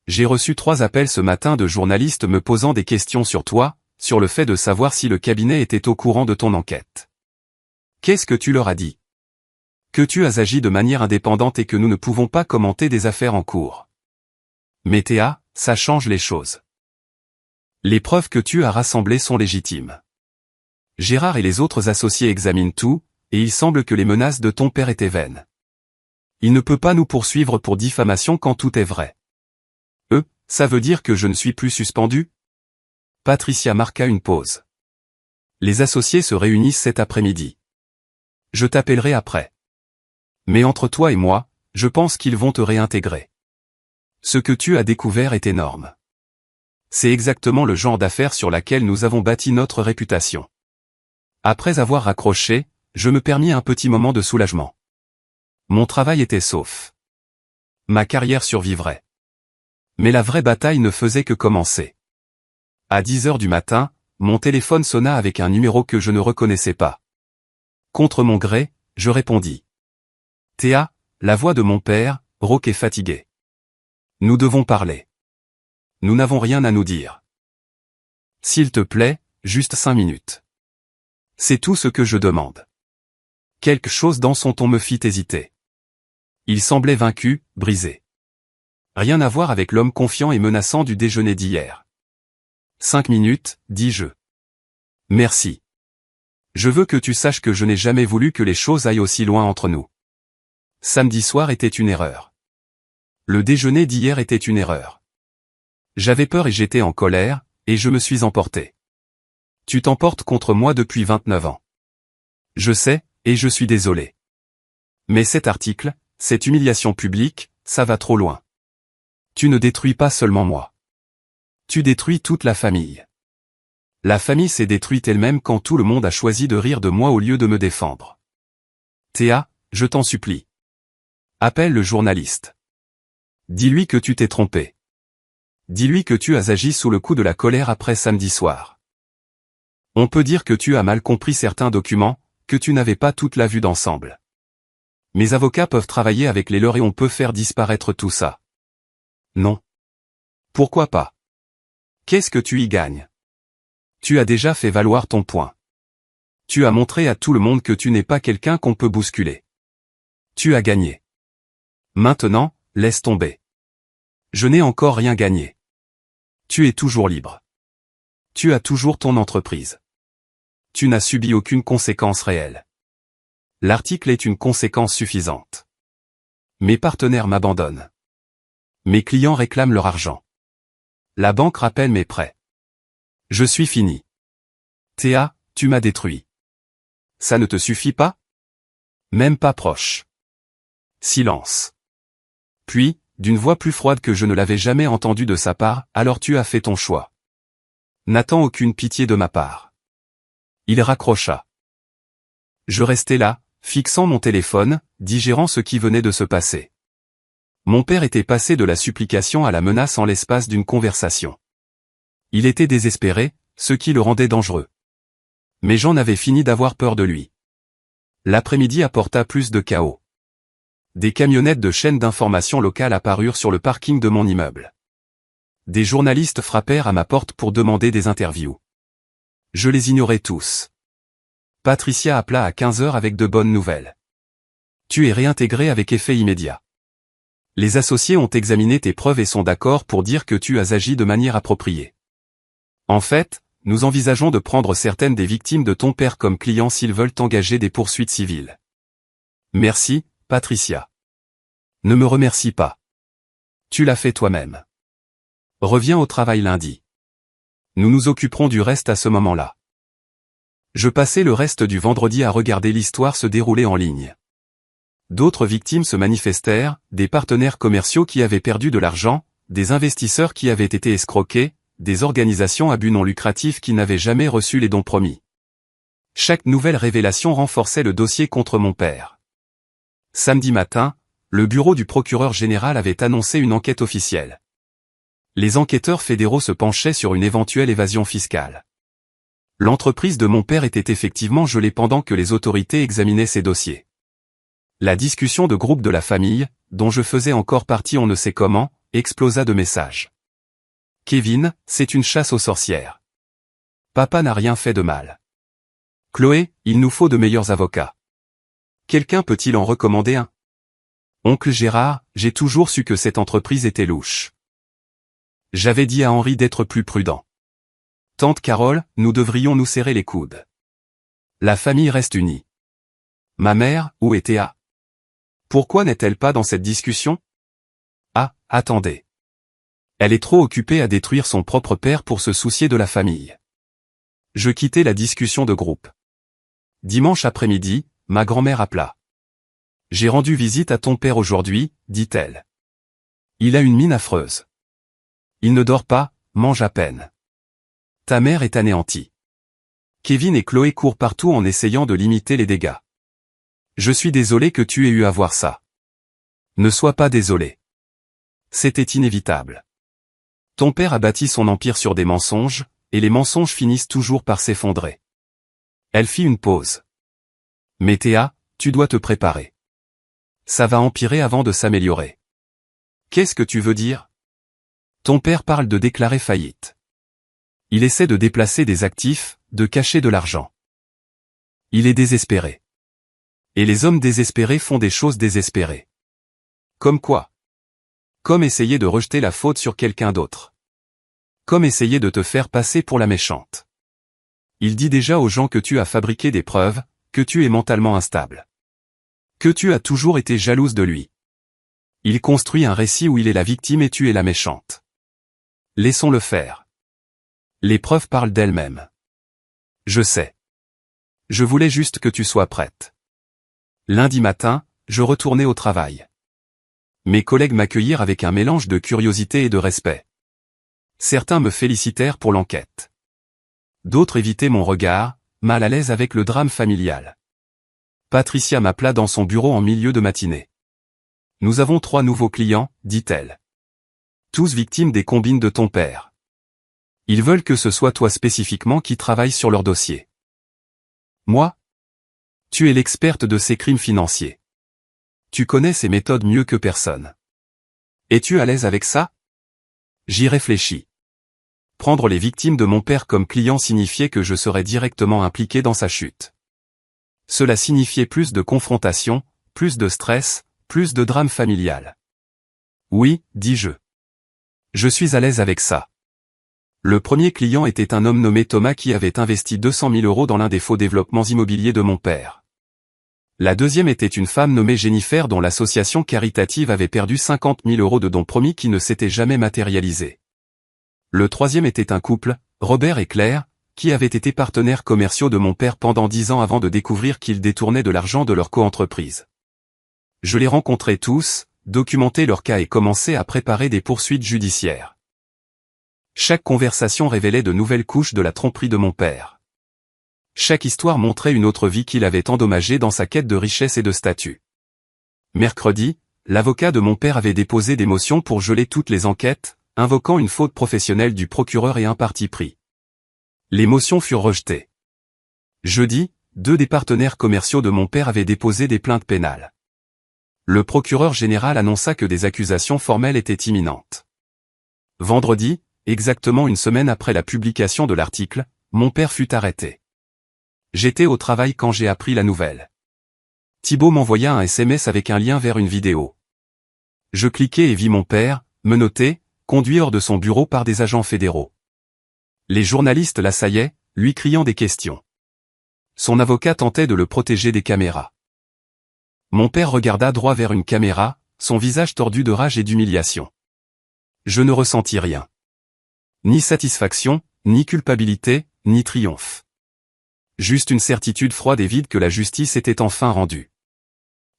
J'ai reçu 3 appels ce matin de journalistes me posant des questions sur toi, sur le fait de savoir si le cabinet était au courant de ton enquête. Qu'est-ce que tu leur as dit? Que tu as agi de manière indépendante et que nous ne pouvons pas commenter des affaires en cours. Mais Théa, ça change les choses. Les preuves que tu as rassemblées sont légitimes. Gérard et les autres associés examinent tout, et il semble que les menaces de ton père étaient vaines. Il ne peut pas nous poursuivre pour diffamation quand tout est vrai. Ça veut dire que je ne suis plus suspendu? Patricia marqua une pause. Les associés se réunissent cet après-midi. Je t'appellerai après. Mais entre toi et moi, je pense qu'ils vont te réintégrer. Ce que tu as découvert est énorme. C'est exactement le genre d'affaire sur laquelle nous avons bâti notre réputation. Après avoir raccroché, je me permis un petit moment de soulagement. Mon travail était sauf. Ma carrière survivrait. Mais la vraie bataille ne faisait que commencer. À 10 heures du matin, mon téléphone sonna avec un numéro que je ne reconnaissais pas. Contre mon gré, je répondis. Théa, la voix de mon père, rauque et fatiguée. Nous devons parler. Nous n'avons rien à nous dire. S'il te plaît, juste 5 minutes. C'est tout ce que je demande. Quelque chose dans son ton me fit hésiter. Il semblait vaincu, brisé. Rien à voir avec l'homme confiant et menaçant du déjeuner d'hier. 5 minutes, dis-je. Merci. Je veux que tu saches que je n'ai jamais voulu que les choses aillent aussi loin entre nous. Samedi soir était une erreur. Le déjeuner d'hier était une erreur. J'avais peur et j'étais en colère, et je me suis emporté. Tu t'emportes contre moi depuis 29 ans. Je sais, et je suis désolé. Mais cet article, cette humiliation publique, ça va trop loin. Tu ne détruis pas seulement moi. Tu détruis toute la famille. La famille s'est détruite elle-même quand tout le monde a choisi de rire de moi au lieu de me défendre. Théa, je t'en supplie. Appelle le journaliste. Dis-lui que tu t'es trompé. Dis-lui que tu as agi sous le coup de la colère après samedi soir. On peut dire que tu as mal compris certains documents, que tu n'avais pas toute la vue d'ensemble. Mes avocats peuvent travailler avec les leurs et on peut faire disparaître tout ça. Non. Pourquoi pas? Qu'est-ce que tu y gagnes? Tu as déjà fait valoir ton point. Tu as montré à tout le monde que tu n'es pas quelqu'un qu'on peut bousculer. Tu as gagné. Maintenant, laisse tomber. Je n'ai encore rien gagné. Tu es toujours libre. Tu as toujours ton entreprise. Tu n'as subi aucune conséquence réelle. L'article est une conséquence suffisante. Mes partenaires m'abandonnent. Mes clients réclament leur argent. La banque rappelle mes prêts. Je suis fini. Théa, tu m'as détruit. Ça ne te suffit pas? Même pas proche. Silence. Puis, d'une voix plus froide que je ne l'avais jamais entendue de sa part, alors tu as fait ton choix. N'attends aucune pitié de ma part. Il raccrocha. Je restais là, fixant mon téléphone, digérant ce qui venait de se passer. Mon père était passé de la supplication à la menace en l'espace d'une conversation. Il était désespéré, ce qui le rendait dangereux. Mais j'en avais fini d'avoir peur de lui. L'après-midi apporta plus de chaos. Des camionnettes de chaînes d'information locales apparurent sur le parking de mon immeuble. Des journalistes frappèrent à ma porte pour demander des interviews. Je les ignorais tous. Patricia appela à 15 heures avec de bonnes nouvelles. Tu es réintégré avec effet immédiat. Les associés ont examiné tes preuves et sont d'accord pour dire que tu as agi de manière appropriée. En fait, nous envisageons de prendre certaines des victimes de ton père comme clients s'ils veulent engager des poursuites civiles. Merci, Patricia. Ne me remercie pas. Tu l'as fait toi-même. Reviens au travail lundi. Nous nous occuperons du reste à ce moment-là. Je passai le reste du vendredi à regarder l'histoire se dérouler en ligne. D'autres victimes se manifestèrent, des partenaires commerciaux qui avaient perdu de l'argent, des investisseurs qui avaient été escroqués, des organisations à but non lucratif qui n'avaient jamais reçu les dons promis. Chaque nouvelle révélation renforçait le dossier contre mon père. Samedi matin, le bureau du procureur général avait annoncé une enquête officielle. Les enquêteurs fédéraux se penchaient sur une éventuelle évasion fiscale. L'entreprise de mon père était effectivement gelée pendant que les autorités examinaient ses dossiers. La discussion de groupe de la famille, dont je faisais encore partie on ne sait comment, explosa de messages. Kevin, c'est une chasse aux sorcières. Papa n'a rien fait de mal. Chloé, il nous faut de meilleurs avocats. Quelqu'un peut-il en recommander un? Oncle Gérard, j'ai toujours su que cette entreprise était louche. J'avais dit à Henri d'être plus prudent. Tante Carole, nous devrions nous serrer les coudes. La famille reste unie. Ma mère, où est Théa? Pourquoi n'est-elle pas dans cette discussion? Ah, attendez. Elle est trop occupée à détruire son propre père pour se soucier de la famille. Je quittai la discussion de groupe. Dimanche après-midi, ma grand-mère appela. J'ai rendu visite à ton père aujourd'hui, dit-elle. Il a une mine affreuse. Il ne dort pas, mange à peine. Ta mère est anéantie. Kevin et Chloé courent partout en essayant de limiter les dégâts. Je suis désolé que tu aies eu à voir ça. Ne sois pas désolé. C'était inévitable. Ton père a bâti son empire sur des mensonges, et les mensonges finissent toujours par s'effondrer. Elle fit une pause. Mais Théa, tu dois te préparer. Ça va empirer avant de s'améliorer. Qu'est-ce que tu veux dire? Ton père parle de déclarer faillite. Il essaie de déplacer des actifs, de cacher de l'argent. Il est désespéré. Et les hommes désespérés font des choses désespérées. Comme quoi? Comme essayer de rejeter la faute sur quelqu'un d'autre. Comme essayer de te faire passer pour la méchante. Il dit déjà aux gens que tu as fabriqué des preuves, que tu es mentalement instable. Que tu as toujours été jalouse de lui. Il construit un récit où il est la victime et tu es la méchante. Laissons-le faire. Les preuves parlent d'elles-mêmes. Je sais. Je voulais juste que tu sois prête. Lundi matin, je retournais au travail. Mes collègues m'accueillirent avec un mélange de curiosité et de respect. Certains me félicitèrent pour l'enquête. D'autres évitaient mon regard, mal à l'aise avec le drame familial. Patricia m'appela dans son bureau en milieu de matinée. « Nous avons 3 nouveaux clients, dit-elle. Tous victimes des combines de ton père. Ils veulent que ce soit toi spécifiquement qui travaille sur leur dossier. » Moi? Tu es l'experte de ces crimes financiers. Tu connais ces méthodes mieux que personne. Es-tu à l'aise avec ça? J'y réfléchis. Prendre les victimes de mon père comme clients signifiait que je serais directement impliqué dans sa chute. Cela signifiait plus de confrontation, plus de stress, plus de drame familial. Oui, dis-je. Je suis à l'aise avec ça. Le premier client était un homme nommé Thomas qui avait investi 200 000 € dans l'un des faux développements immobiliers de mon père. La deuxième était une femme nommée Jennifer dont l'association caritative avait perdu 50 000 € de dons promis qui ne s'étaient jamais matérialisés. Le troisième était un couple, Robert et Claire, qui avaient été partenaires commerciaux de mon père pendant 10 ans avant de découvrir qu'ils détournaient de l'argent de leur coentreprise. Je les rencontrai tous, documentai leur cas et commençai à préparer des poursuites judiciaires. Chaque conversation révélait de nouvelles couches de la tromperie de mon père. Chaque histoire montrait une autre vie qu'il avait endommagée dans sa quête de richesse et de statut. Mercredi, l'avocat de mon père avait déposé des motions pour geler toutes les enquêtes, invoquant une faute professionnelle du procureur et un parti pris. Les motions furent rejetées. Jeudi, 2 des partenaires commerciaux de mon père avaient déposé des plaintes pénales. Le procureur général annonça que des accusations formelles étaient imminentes. Vendredi, exactement une semaine après la publication de l'article, mon père fut arrêté. J'étais au travail quand j'ai appris la nouvelle. Thibault m'envoya un SMS avec un lien vers une vidéo. Je cliquai et vis mon père, menotté, conduit hors de son bureau par des agents fédéraux. Les journalistes l'assaillaient, lui criant des questions. Son avocat tentait de le protéger des caméras. Mon père regarda droit vers une caméra, son visage tordu de rage et d'humiliation. Je ne ressentis rien. Ni satisfaction, ni culpabilité, ni triomphe. Juste une certitude froide et vide que la justice était enfin rendue.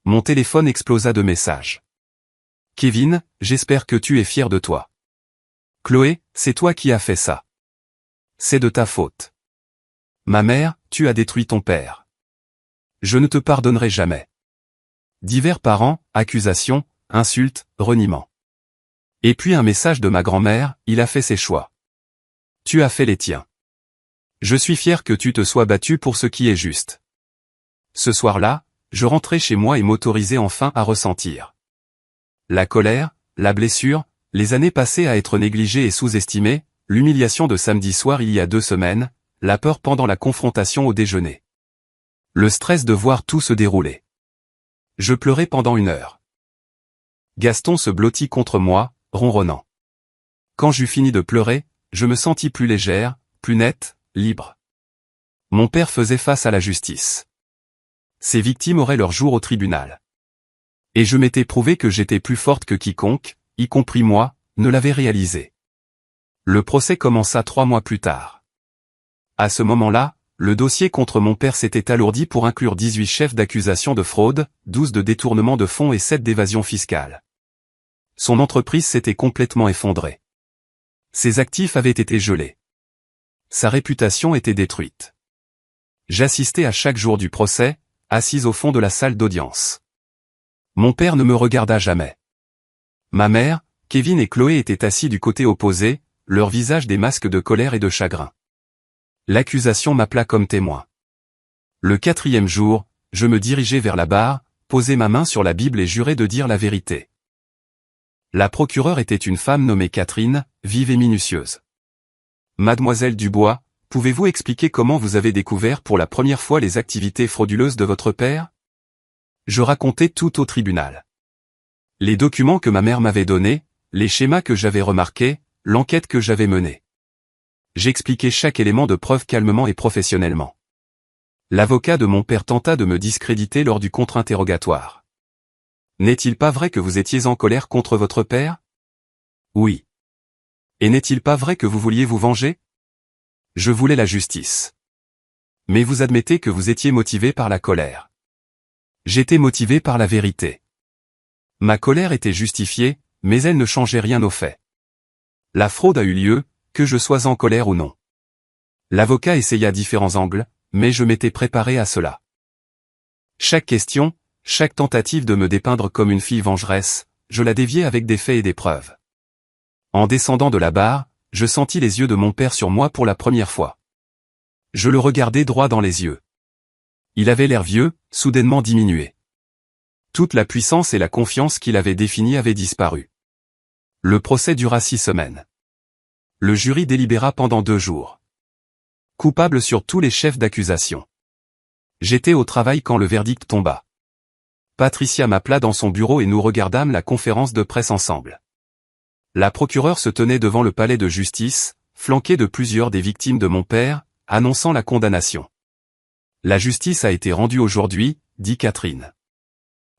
Mon téléphone explosa de messages. Kevin, j'espère que tu es fier de toi. Chloé, c'est toi qui as fait ça. C'est de ta faute. Ma mère, tu as détruit ton père. Je ne te pardonnerai jamais. Divers parents, accusations, insultes, reniements. Et puis un message de ma grand-mère, il a fait ses choix. Tu as fait les tiens. Je suis fier que tu te sois battu pour ce qui est juste. Ce soir-là, je rentrai chez moi et m'autorisai enfin à ressentir. La colère, la blessure, les années passées à être négligées et sous-estimées, l'humiliation de samedi soir il y a 2 semaines, la peur pendant la confrontation au déjeuner. Le stress de voir tout se dérouler. Je pleurai pendant 1 heure. Gaston se blottit contre moi, ronronnant. Quand j'eus fini de pleurer, je me sentis plus légère, plus nette, libre. Mon père faisait face à la justice. Ses victimes auraient leur jour au tribunal. Et je m'étais prouvé que j'étais plus forte que quiconque, y compris moi, ne l'avait réalisé. Le procès commença 3 mois plus tard. À ce moment-là, le dossier contre mon père s'était alourdi pour inclure 18 chefs d'accusation de fraude, 12 de détournement de fonds et 7 d'évasion fiscale. Son entreprise s'était complètement effondrée. Ses actifs avaient été gelés. Sa réputation était détruite. J'assistais à chaque jour du procès, assise au fond de la salle d'audience. Mon père ne me regarda jamais. Ma mère, Kevin et Chloé étaient assis du côté opposé, leurs visages des masques de colère et de chagrin. L'accusation m'appela comme témoin. Le 4e jour, je me dirigeai vers la barre, posai ma main sur la Bible et jurai de dire la vérité. La procureure était une femme nommée Catherine, vive et minutieuse. Mademoiselle Dubois, pouvez-vous expliquer comment vous avez découvert pour la première fois les activités frauduleuses de votre père? Je racontai tout au tribunal. Les documents que ma mère m'avait donnés, les schémas que j'avais remarqués, l'enquête que j'avais menée. J'expliquai chaque élément de preuve calmement et professionnellement. L'avocat de mon père tenta de me discréditer lors du contre-interrogatoire. N'est-il pas vrai que vous étiez en colère contre votre père? Oui. Et n'est-il pas vrai que vous vouliez vous venger? Je voulais la justice. Mais vous admettez que vous étiez motivé par la colère. J'étais motivé par la vérité. Ma colère était justifiée, mais elle ne changeait rien aux faits. La fraude a eu lieu, que je sois en colère ou non. L'avocat essaya différents angles, mais je m'étais préparé à cela. Chaque question, chaque tentative de me dépeindre comme une fille vengeresse, je la déviais avec des faits et des preuves. En descendant de la barre, je sentis les yeux de mon père sur moi pour la première fois. Je le regardais droit dans les yeux. Il avait l'air vieux, soudainement diminué. Toute la puissance et la confiance qu'il avait définie avaient disparu. Le procès dura 6 semaines. Le jury délibéra pendant 2 jours. Coupable sur tous les chefs d'accusation. J'étais au travail quand le verdict tomba. Patricia m'appela dans son bureau et nous regardâmes la conférence de presse ensemble. La procureure se tenait devant le palais de justice, flanquée de plusieurs des victimes de mon père, annonçant la condamnation. La justice a été rendue aujourd'hui, dit Catherine.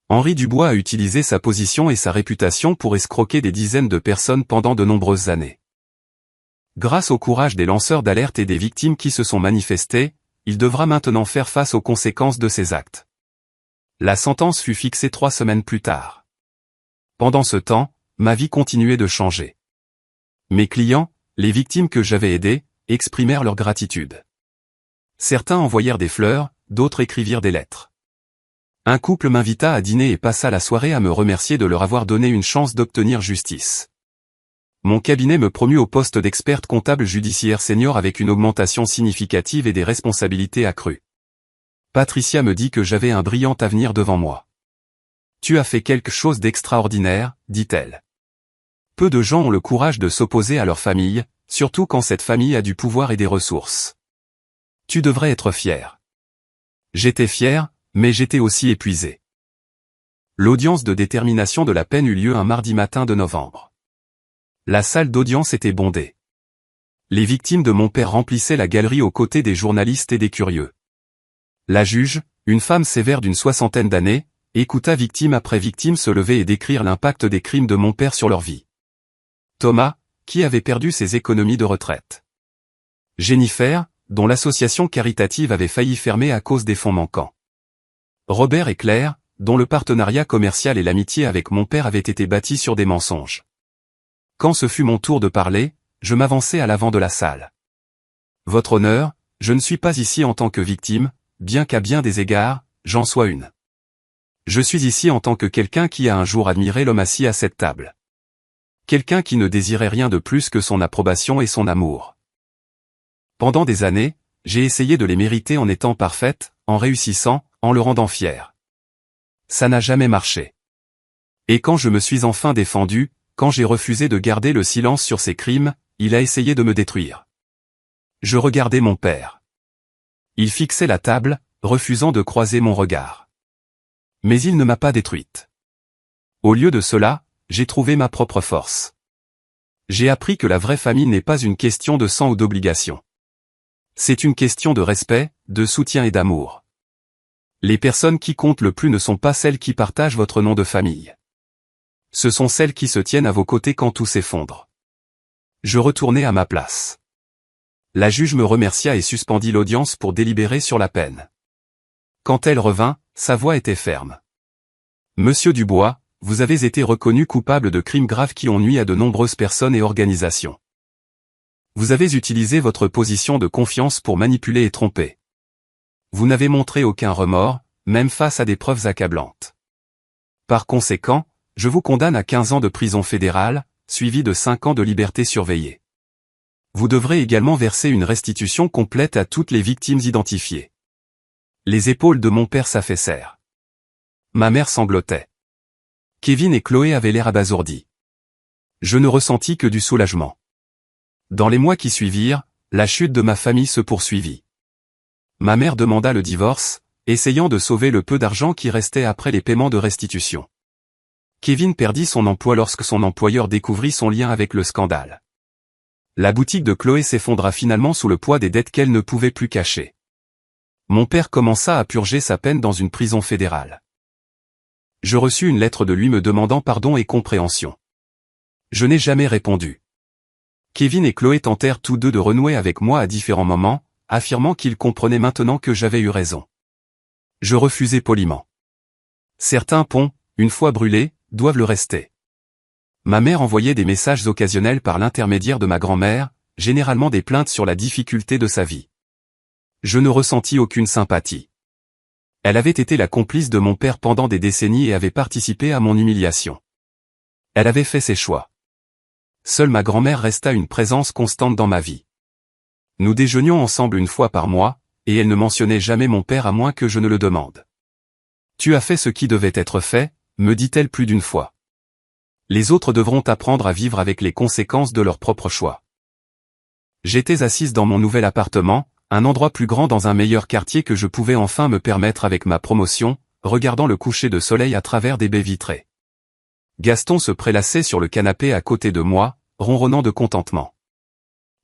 Henri Dubois a utilisé sa position et sa réputation pour escroquer des dizaines de personnes pendant de nombreuses années. Grâce au courage des lanceurs d'alerte et des victimes qui se sont manifestés, il devra maintenant faire face aux conséquences de ses actes. La sentence fut fixée 3 semaines plus tard. Pendant ce temps, ma vie continuait de changer. Mes clients, les victimes que j'avais aidées, exprimèrent leur gratitude. Certains envoyèrent des fleurs, d'autres écrivirent des lettres. Un couple m'invita à dîner et passa la soirée à me remercier de leur avoir donné une chance d'obtenir justice. Mon cabinet me promut au poste d'experte comptable judiciaire senior avec une augmentation significative et des responsabilités accrues. Patricia me dit que j'avais un brillant avenir devant moi. Tu as fait quelque chose d'extraordinaire, dit-elle. Peu de gens ont le courage de s'opposer à leur famille, surtout quand cette famille a du pouvoir et des ressources. Tu devrais être fier. J'étais fier, mais j'étais aussi épuisé. L'audience de détermination de la peine eut lieu un mardi matin de novembre. La salle d'audience était bondée. Les victimes de mon père remplissaient la galerie aux côtés des journalistes et des curieux. La juge, une femme sévère d'une 60aine d'années, écouta victime après victime se lever et décrire l'impact des crimes de mon père sur leur vie. Thomas, qui avait perdu ses économies de retraite. Jennifer, dont l'association caritative avait failli fermer à cause des fonds manquants. Robert et Claire, dont le partenariat commercial et l'amitié avec mon père avaient été bâtis sur des mensonges. Quand ce fut mon tour de parler, je m'avançai à l'avant de la salle. Votre honneur, je ne suis pas ici en tant que victime, bien qu'à bien des égards, j'en sois une. Je suis ici en tant que quelqu'un qui a un jour admiré l'homme assis à cette table. Quelqu'un qui ne désirait rien de plus que son approbation et son amour. Pendant des années, j'ai essayé de les mériter en étant parfaite, en réussissant, en le rendant fier. Ça n'a jamais marché. Et quand je me suis enfin défendu, quand j'ai refusé de garder le silence sur ses crimes, il a essayé de me détruire. Je regardais mon père. Il fixait la table, refusant de croiser mon regard. Mais il ne m'a pas détruite. Au lieu de cela, j'ai trouvé ma propre force. J'ai appris que la vraie famille n'est pas une question de sang ou d'obligation. C'est une question de respect, de soutien et d'amour. Les personnes qui comptent le plus ne sont pas celles qui partagent votre nom de famille. Ce sont celles qui se tiennent à vos côtés quand tout s'effondre. Je retournai à ma place. La juge me remercia et suspendit l'audience pour délibérer sur la peine. Quand elle revint, sa voix était ferme. Monsieur Dubois, vous avez été reconnu coupable de crimes graves qui ont nui à de nombreuses personnes et organisations. Vous avez utilisé votre position de confiance pour manipuler et tromper. Vous n'avez montré aucun remords, même face à des preuves accablantes. Par conséquent, je vous condamne à 15 ans de prison fédérale, suivi de 5 ans de liberté surveillée. Vous devrez également verser une restitution complète à toutes les victimes identifiées. Les épaules de mon père s'affaissèrent. Ma mère sanglotait. Kevin et Chloé avaient l'air abasourdis. Je ne ressentis que du soulagement. Dans les mois qui suivirent, la chute de ma famille se poursuivit. Ma mère demanda le divorce, essayant de sauver le peu d'argent qui restait après les paiements de restitution. Kevin perdit son emploi lorsque son employeur découvrit son lien avec le scandale. La boutique de Chloé s'effondra finalement sous le poids des dettes qu'elle ne pouvait plus cacher. Mon père commença à purger sa peine dans une prison fédérale. Je reçus une lettre de lui me demandant pardon et compréhension. Je n'ai jamais répondu. Kevin et Chloé tentèrent tous deux de renouer avec moi à différents moments, affirmant qu'ils comprenaient maintenant que j'avais eu raison. Je refusai poliment. Certains ponts, une fois brûlés, doivent le rester. Ma mère envoyait des messages occasionnels par l'intermédiaire de ma grand-mère, généralement des plaintes sur la difficulté de sa vie. Je ne ressentis aucune sympathie. Elle avait été la complice de mon père pendant des décennies et avait participé à mon humiliation. Elle avait fait ses choix. Seule ma grand-mère resta une présence constante dans ma vie. Nous déjeunions ensemble une fois par mois, et elle ne mentionnait jamais mon père à moins que je ne le demande. « Tu as fait ce qui devait être fait », me dit-elle plus d'une fois. Les autres devront apprendre à vivre avec les conséquences de leurs propres choix. J'étais assise dans mon nouvel appartement, un endroit plus grand dans un meilleur quartier que je pouvais enfin me permettre avec ma promotion, regardant le coucher de soleil à travers des baies vitrées. Gaston se prélassait sur le canapé à côté de moi, ronronnant de contentement.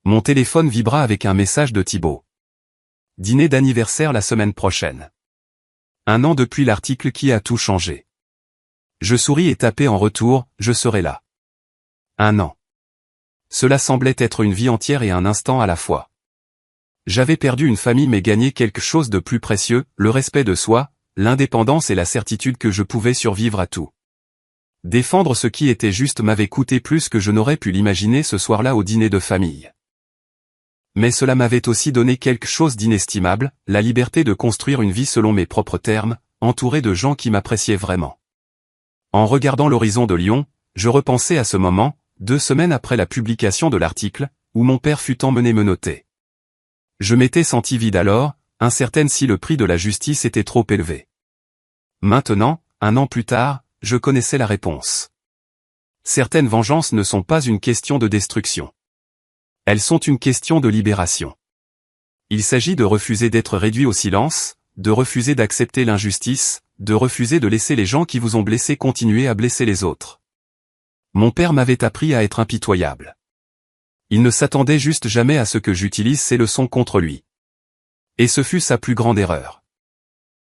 Mon téléphone vibra avec un message de Thibaut. Dîner d'anniversaire la semaine prochaine. 1 an depuis l'article qui a tout changé. Je souris et tapai en retour, je serai là. 1 an. Cela semblait être une vie entière et un instant à la fois. J'avais perdu une famille mais gagné quelque chose de plus précieux, le respect de soi, l'indépendance et la certitude que je pouvais survivre à tout. Défendre ce qui était juste m'avait coûté plus que je n'aurais pu l'imaginer ce soir-là au dîner de famille. Mais cela m'avait aussi donné quelque chose d'inestimable, la liberté de construire une vie selon mes propres termes, entouré de gens qui m'appréciaient vraiment. En regardant l'horizon de Lyon, je repensais à ce moment, 2 semaines après la publication de l'article, où mon père fut emmené menotter. Je m'étais senti vide alors, incertaine si le prix de la justice était trop élevé. Maintenant, 1 an plus tard, je connaissais la réponse. Certaines vengeances ne sont pas une question de destruction. Elles sont une question de libération. Il s'agit de refuser d'être réduit au silence, de refuser d'accepter l'injustice, de refuser de laisser les gens qui vous ont blessé continuer à blesser les autres. Mon père m'avait appris à être impitoyable. Il ne s'attendait juste jamais à ce que j'utilise ces leçons contre lui. Et ce fut sa plus grande erreur.